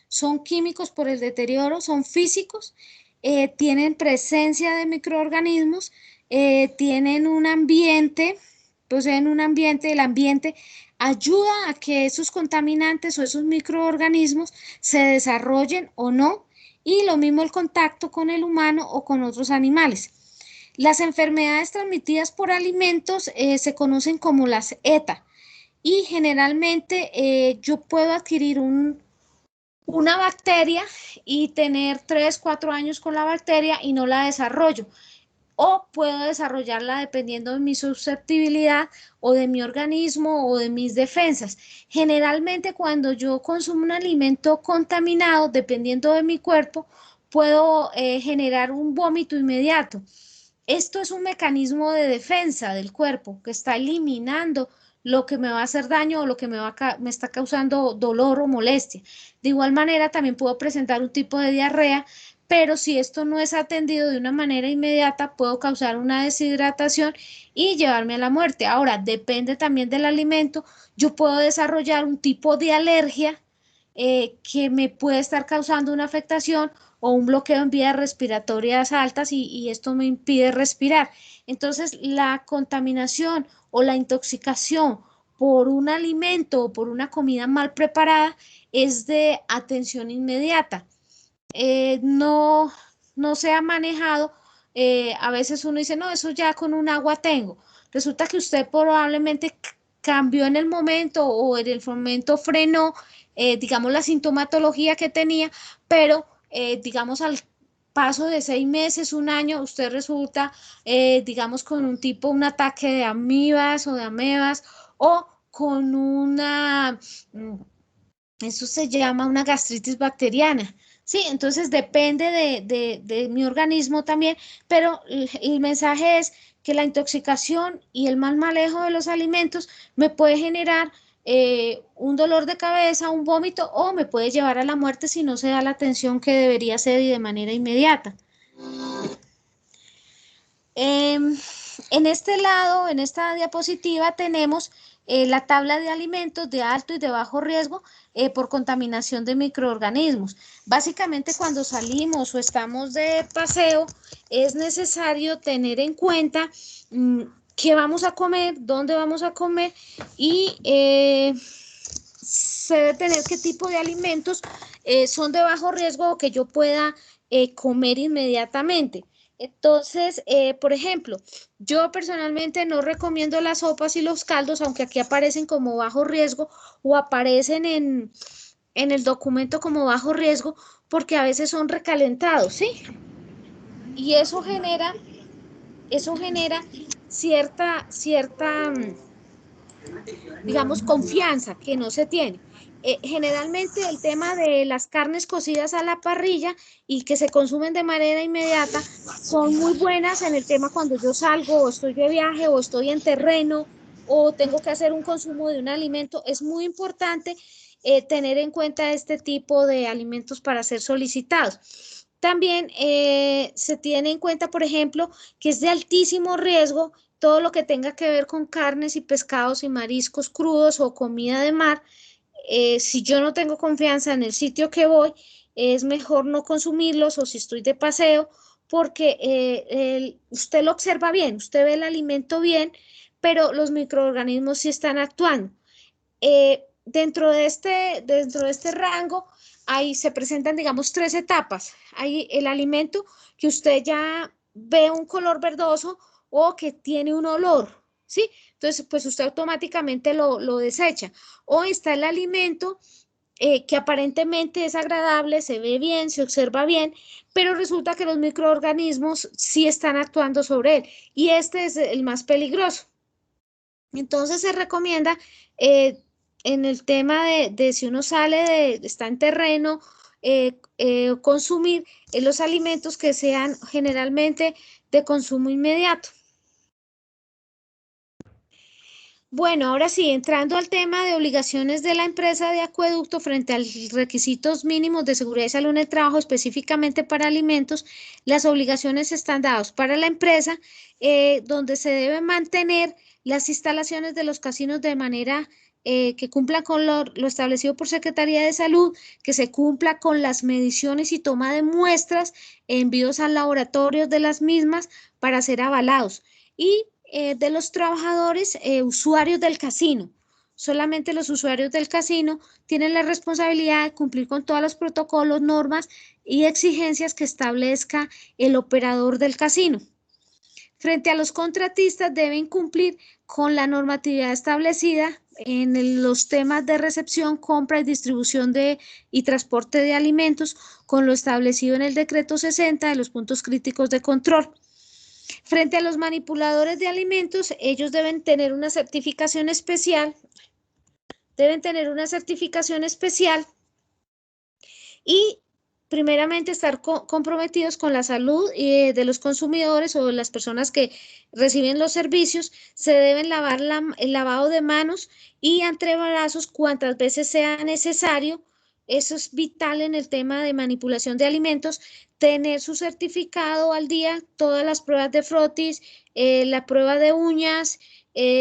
son químicos por el deterioro, son físicos, tienen presencia de microorganismos, tienen un ambiente, poseen un ambiente, el ambiente ayuda a que esos contaminantes o esos microorganismos se desarrollen o no, y lo mismo el contacto con el humano o con otros animales. Las enfermedades transmitidas por alimentos se conocen como las ETA y generalmente yo puedo adquirir una bacteria y tener 3, 4 años con la bacteria y no la desarrollo. O puedo desarrollarla dependiendo de mi susceptibilidad o de mi organismo o de mis defensas. Generalmente cuando yo consumo un alimento contaminado, dependiendo de mi cuerpo, puedo generar un vómito inmediato. Esto es un mecanismo de defensa del cuerpo que está eliminando lo que me va a hacer daño o lo que me está causando dolor o molestia. De igual manera, también puedo presentar un tipo de diarrea, pero si esto no es atendido de una manera inmediata, puedo causar una deshidratación y llevarme a la muerte. Ahora, depende también del alimento. Yo puedo desarrollar un tipo de alergia que me puede estar causando una afectación o un bloqueo en vías respiratorias altas y esto me impide respirar. Entonces, la contaminación o la intoxicación por un alimento o por una comida mal preparada es de atención inmediata. No, no se ha manejado. A veces uno dice, no, eso ya con un agua tengo. Resulta que usted probablemente cambió en el momento o en el momento frenó, digamos, la sintomatología que tenía, pero, digamos, al paso de 6 meses, un año, usted resulta, digamos, con un ataque de amibas o de amebas o con eso se llama una gastritis bacteriana. Sí, entonces depende de mi organismo también, pero el mensaje es que la intoxicación y el mal manejo de los alimentos me puede generar un dolor de cabeza, un vómito o me puede llevar a la muerte si no se da la atención que debería ser y de manera inmediata. En este lado, en esta diapositiva, tenemos la tabla de alimentos de alto y de bajo riesgo por contaminación de microorganismos. Básicamente, cuando salimos o estamos de paseo, es necesario tener en cuenta qué vamos a comer, dónde vamos a comer y se debe tener qué tipo de alimentos son de bajo riesgo o que yo pueda comer inmediatamente. Entonces, por ejemplo, yo personalmente no recomiendo las sopas y los caldos, aunque aquí aparecen como bajo riesgo o aparecen en el documento como bajo riesgo, porque a veces son recalentados, ¿sí? Y eso genera cierta, digamos, confianza que no se tiene. Generalmente el tema de las carnes cocidas a la parrilla y que se consumen de manera inmediata son muy buenas en el tema cuando yo salgo o estoy de viaje o estoy en terreno o tengo que hacer un consumo de un alimento. Es muy importante tener en cuenta este tipo de alimentos para ser solicitados. También se tiene en cuenta, por ejemplo, que es de altísimo riesgo todo lo que tenga que ver con carnes y pescados y mariscos crudos o comida de mar. Si yo no tengo confianza en el sitio que voy, es mejor no consumirlos o si estoy de paseo, porque usted lo observa bien, usted ve el alimento bien, pero los microorganismos sí están actuando. Dentro de este rango, ahí se presentan, digamos, 3 etapas. Hay el alimento que usted ya ve un color verdoso o que tiene un olor, ¿sí? Entonces, pues usted automáticamente lo desecha. O está el alimento que aparentemente es agradable, se ve bien, se observa bien, pero resulta que los microorganismos sí están actuando sobre él. Y este es el más peligroso. Entonces se recomienda en el tema de si uno está en terreno, consumir los alimentos que sean generalmente de consumo inmediato. Bueno, ahora sí, entrando al tema de obligaciones de la empresa de acueducto frente a los requisitos mínimos de seguridad y salud en el trabajo, específicamente para alimentos, las obligaciones están dadas para la empresa, donde se debe mantener las instalaciones de los casinos de manera que cumplan con lo establecido por Secretaría de Salud, que se cumpla con las mediciones y toma de muestras, envíos al laboratorio de las mismas para ser avalados. Y de los trabajadores usuarios del casino. Solamente los usuarios del casino tienen la responsabilidad de cumplir con todos los protocolos, normas y exigencias que establezca el operador del casino. Frente a los contratistas, deben cumplir con la normatividad establecida en los temas de recepción, compra y distribución y transporte de alimentos, con lo establecido en el decreto 60 de los puntos críticos de control. Frente a los manipuladores de alimentos, ellos deben tener una certificación especial, y primeramente estar comprometidos con la salud de los consumidores o de las personas que reciben los servicios. Se deben lavar el lavado de manos y antebrazos cuantas veces sea necesario. Eso es vital en el tema de manipulación de alimentos. Tener su certificado al día, todas las pruebas de frotis, la prueba de uñas,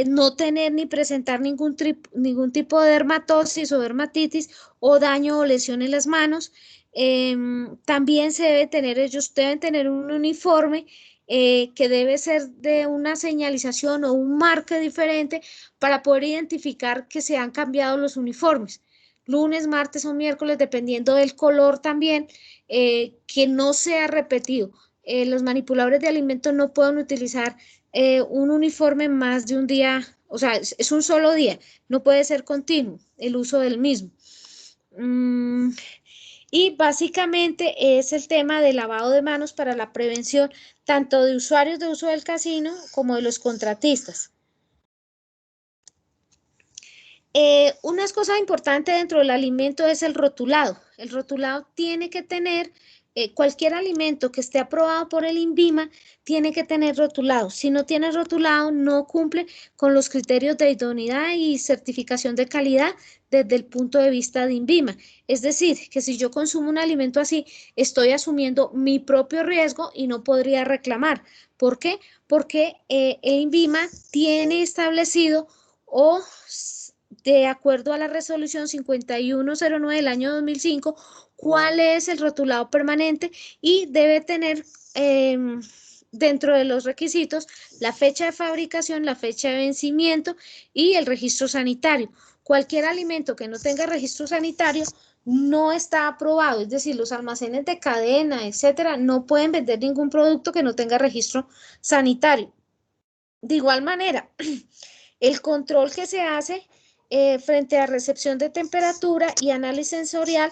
no tener ni presentar ningún tipo de dermatosis o dermatitis o daño o lesión en las manos. También ellos deben tener un uniforme que debe ser de una señalización o un marco diferente para poder identificar que se han cambiado los uniformes. Lunes, martes o miércoles, dependiendo del color también, que no sea repetido. Los manipuladores de alimentos no pueden utilizar un uniforme más de un día O sea, es un solo día, no puede ser continuo el uso del mismo. Y básicamente es el tema del lavado de manos para la prevención tanto de usuarios de uso del casino como de los contratistas. Una cosa importante dentro del alimento es el rotulado. El rotulado tiene que tener, cualquier alimento que esté aprobado por el INVIMA tiene que tener rotulado. Si no tiene rotulado, no cumple con los criterios de idoneidad y certificación de calidad desde el punto de vista de INVIMA. Es decir, que si yo consumo un alimento así, estoy asumiendo mi propio riesgo y no podría reclamar. ¿Por qué? Porque el INVIMA tiene establecido o de acuerdo a la resolución 5109 del año 2005, cuál es el rotulado permanente y debe tener dentro de los requisitos la fecha de fabricación, la fecha de vencimiento y el registro sanitario. Cualquier alimento que no tenga registro sanitario no está aprobado, es decir, los almacenes de cadena, etcétera, no pueden vender ningún producto que no tenga registro sanitario. De igual manera, el control que se hace frente a recepción de temperatura y análisis sensorial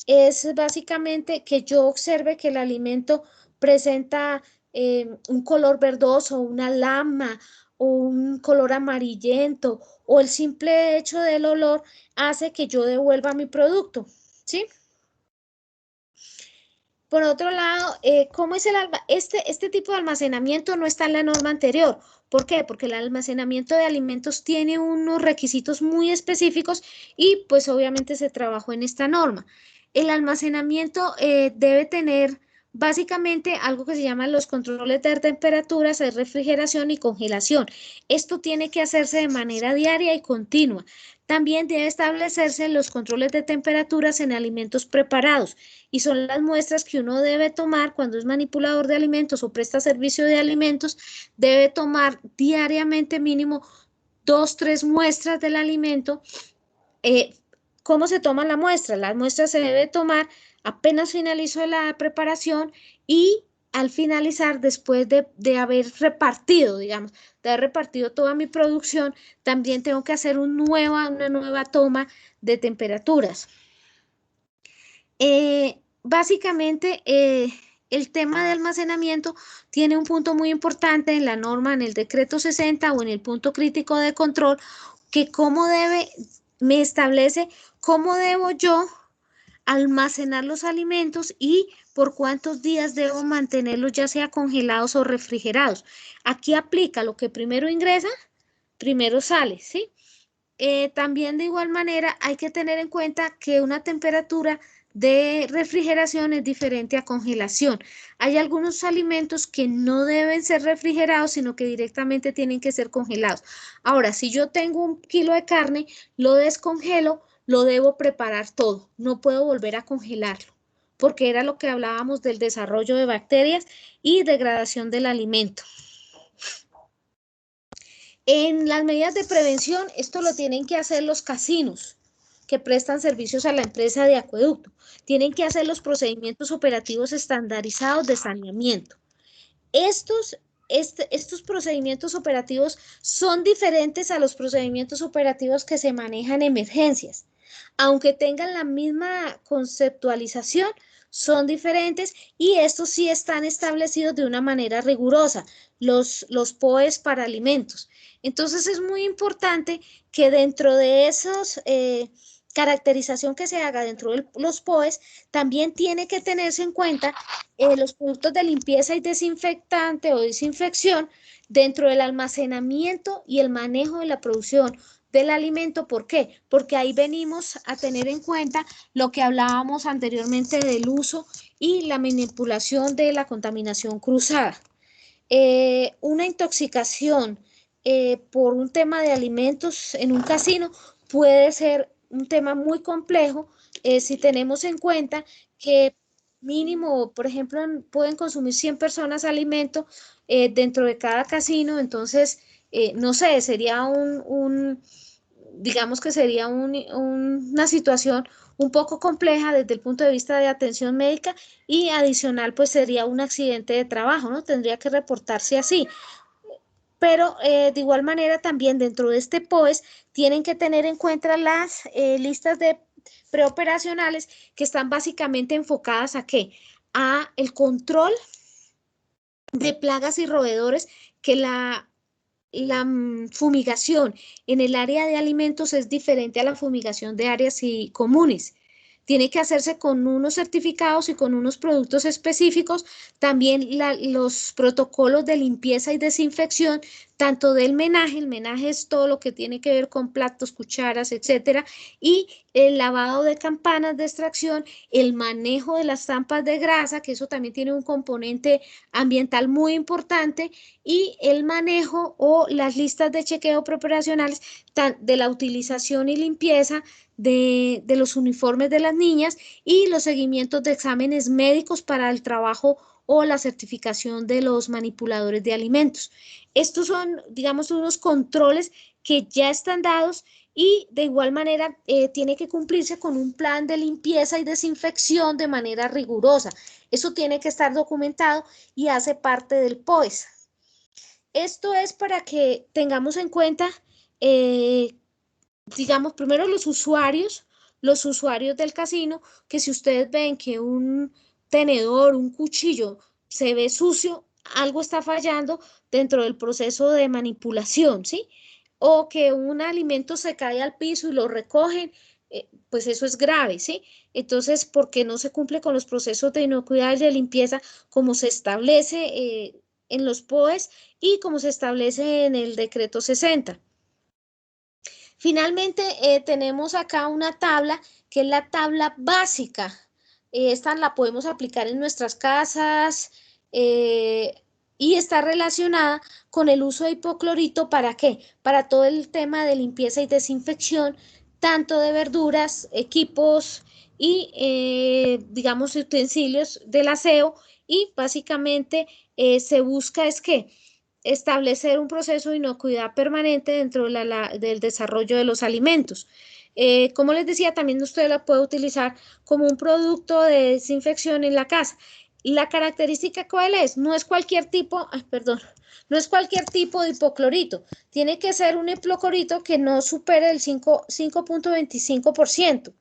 es básicamente que yo observe que el alimento presenta un color verdoso, una lama o un color amarillento, o el simple hecho del olor hace que yo devuelva mi producto, ¿sí? Por otro lado, ¿cómo es este tipo de almacenamiento no está en la norma anterior? ¿Por qué? Porque el almacenamiento de alimentos tiene unos requisitos muy específicos y pues obviamente se trabajó en esta norma. El almacenamiento debe tener básicamente algo que se llaman los controles de temperaturas, de refrigeración y congelación. Esto tiene que hacerse de manera diaria y continua. También debe establecerse los controles de temperaturas en alimentos preparados y son las muestras que uno debe tomar cuando es manipulador de alimentos o presta servicio de alimentos. Debe tomar diariamente mínimo 2, 3 muestras del alimento. ¿Cómo se toma la muestra? La muestra se debe tomar apenas finalizó la preparación y al finalizar, después de haber repartido, digamos, de haber repartido toda mi producción, también tengo que hacer una nueva toma de temperaturas. Básicamente, el tema de almacenamiento tiene un punto muy importante en la norma, en el decreto 60 o en el punto crítico de control, que me establece cómo debo yo almacenar los alimentos y por cuántos días debo mantenerlos, ya sea congelados o refrigerados. Aquí aplica lo que primero ingresa, primero sale, ¿sí? También de igual manera hay que tener en cuenta que una temperatura de refrigeración es diferente a congelación. Hay algunos alimentos que no deben ser refrigerados, sino que directamente tienen que ser congelados. Ahora, si yo tengo 1 kilo de carne, lo descongelo, lo debo preparar todo. No puedo volver a congelarlo, porque era lo que hablábamos del desarrollo de bacterias y degradación del alimento. En las medidas de prevención, esto lo tienen que hacer los casinos que prestan servicios a la empresa de acueducto. Tienen que hacer los procedimientos operativos estandarizados de saneamiento. Estos procedimientos operativos son diferentes a los procedimientos operativos que se manejan en emergencias. Aunque tengan la misma conceptualización, son diferentes y estos sí están establecidos de una manera rigurosa, los POEs para alimentos. Entonces es muy importante que dentro de esos caracterización que se haga dentro de los POEs, también tiene que tenerse en cuenta los productos de limpieza y desinfectante o desinfección dentro del almacenamiento y el manejo de la producción del alimento. ¿Por qué? Porque ahí venimos a tener en cuenta lo que hablábamos anteriormente del uso y la manipulación de la contaminación cruzada. Una intoxicación por un tema de alimentos en un casino puede ser un tema muy complejo si tenemos en cuenta que mínimo, por ejemplo, pueden consumir 100 personas alimento dentro de cada casino, entonces, no sé, sería digamos que sería una situación un poco compleja desde el punto de vista de atención médica y adicional, pues sería un accidente de trabajo, ¿no? Tendría que reportarse así. pero de igual manera también dentro de este POES tienen que tener en cuenta las listas de preoperacionales que están básicamente enfocadas ¿a qué? A el control de plagas y roedores, que la fumigación en el área de alimentos es diferente a la fumigación de áreas comunes. Tiene que hacerse con unos certificados y con unos productos específicos. También los protocolos de limpieza y desinfección, tanto del menaje, el menaje es todo lo que tiene que ver con platos, cucharas, etcétera, y el lavado de campanas de extracción, el manejo de las trampas de grasa, que eso también tiene un componente ambiental muy importante, y el manejo o las listas de chequeo preoperacionales de la utilización y limpieza de los uniformes de las niñas y los seguimientos de exámenes médicos para el trabajo o la certificación de los manipuladores de alimentos. Estos son, digamos, unos controles que ya están dados y de igual manera tiene que cumplirse con un plan de limpieza y desinfección de manera rigurosa. Eso tiene que estar documentado y hace parte del POES. Esto es para que tengamos en cuenta, digamos, primero los usuarios del casino, que si ustedes ven que un tenedor, un cuchillo se ve sucio, algo está fallando dentro del proceso de manipulación, ¿sí? O que un alimento se cae al piso y lo recogen, pues eso es grave, ¿sí? Entonces, porque no se cumple con los procesos de inocuidad y de limpieza como se establece en los POES y como se establece en el decreto 60. Finalmente, tenemos acá una tabla que es la tabla básica. Esta la podemos aplicar en nuestras casas y está relacionada con el uso de hipoclorito. ¿Para qué? Para todo el tema de limpieza y desinfección, tanto de verduras, equipos y, digamos, utensilios del aseo. Y básicamente se busca es que establecer un proceso de inocuidad permanente dentro de del desarrollo de los alimentos. Como les decía, también usted la puede utilizar como un producto de desinfección en la casa. La característica, ¿cuál es? No es cualquier tipo, no es cualquier tipo de hipoclorito. Tiene que ser un hipoclorito que no supere el 5.25%.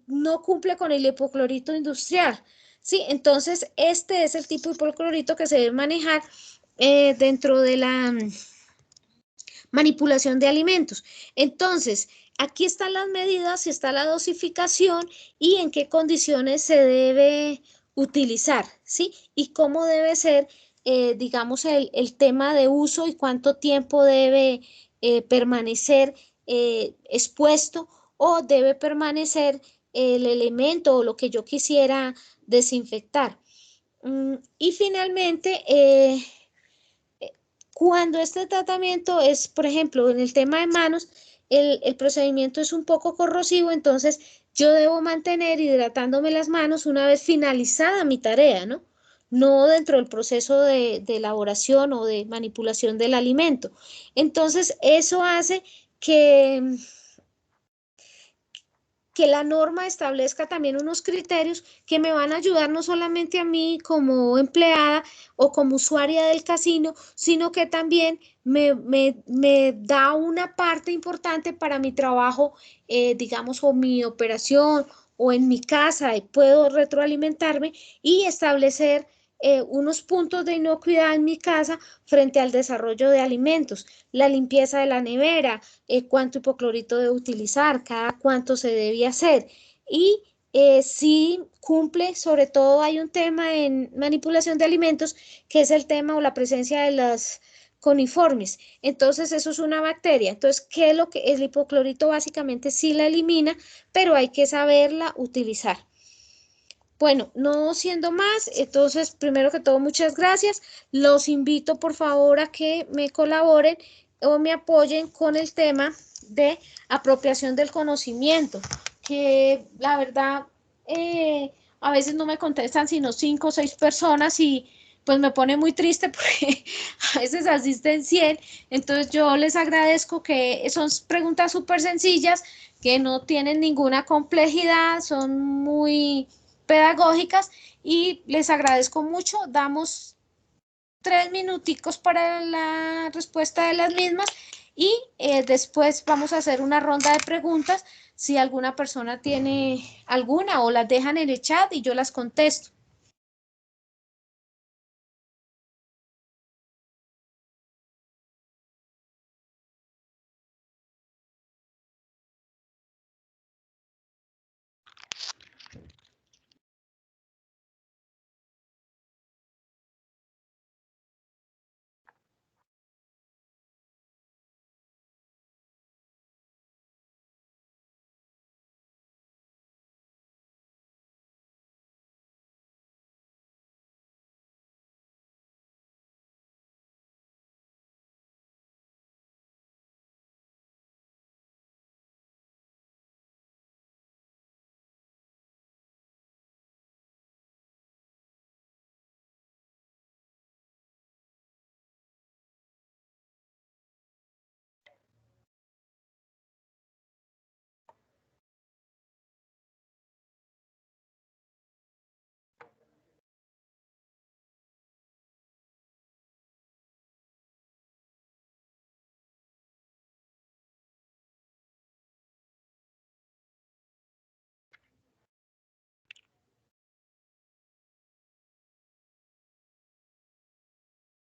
No cumple con el hipoclorito industrial. Sí, entonces este es el tipo de hipoclorito que se debe manejar dentro de la manipulación de alimentos. Entonces, aquí están las medidas, está la dosificación y en qué condiciones se debe utilizar, ¿sí? Y cómo debe ser, digamos, el tema de uso y cuánto tiempo debe permanecer expuesto o debe permanecer el elemento o lo que yo quisiera desinfectar. Y finalmente, cuando este tratamiento es, por ejemplo, en el tema de manos, el procedimiento es un poco corrosivo, entonces yo debo mantener hidratándome las manos una vez finalizada mi tarea, ¿no? No dentro del proceso de elaboración o de manipulación del alimento. Entonces, eso hace que la norma establezca también unos criterios que me van a ayudar no solamente a mí como empleada o como usuaria del casino, sino que también me da una parte importante para mi trabajo, digamos, o mi operación o en mi casa, y puedo retroalimentarme y establecer unos puntos de inocuidad en mi casa frente al desarrollo de alimentos, la limpieza de la nevera, cuánto hipoclorito debe utilizar, cada cuánto se debe hacer. Y si cumple, sobre todo hay un tema en manipulación de alimentos, que es el tema o la presencia de las coniformes. Entonces, eso es una bacteria. Entonces, ¿qué es lo que es el hipoclorito? Básicamente sí la elimina, pero hay que saberla utilizar. Bueno, no siendo más, entonces, primero que todo, muchas gracias. Los invito, por favor, a que me colaboren o me apoyen con el tema de apropiación del conocimiento, que la verdad, a veces no me contestan sino 5 o 6 personas y pues me pone muy triste porque a veces asisten 100. Entonces yo les agradezco que son preguntas súper sencillas, que no tienen ninguna complejidad, son muy pedagógicas y les agradezco mucho. Damos 3 minuticos para la respuesta de las mismas y después vamos a hacer una ronda de preguntas si alguna persona tiene alguna o las dejan en el chat y yo las contesto.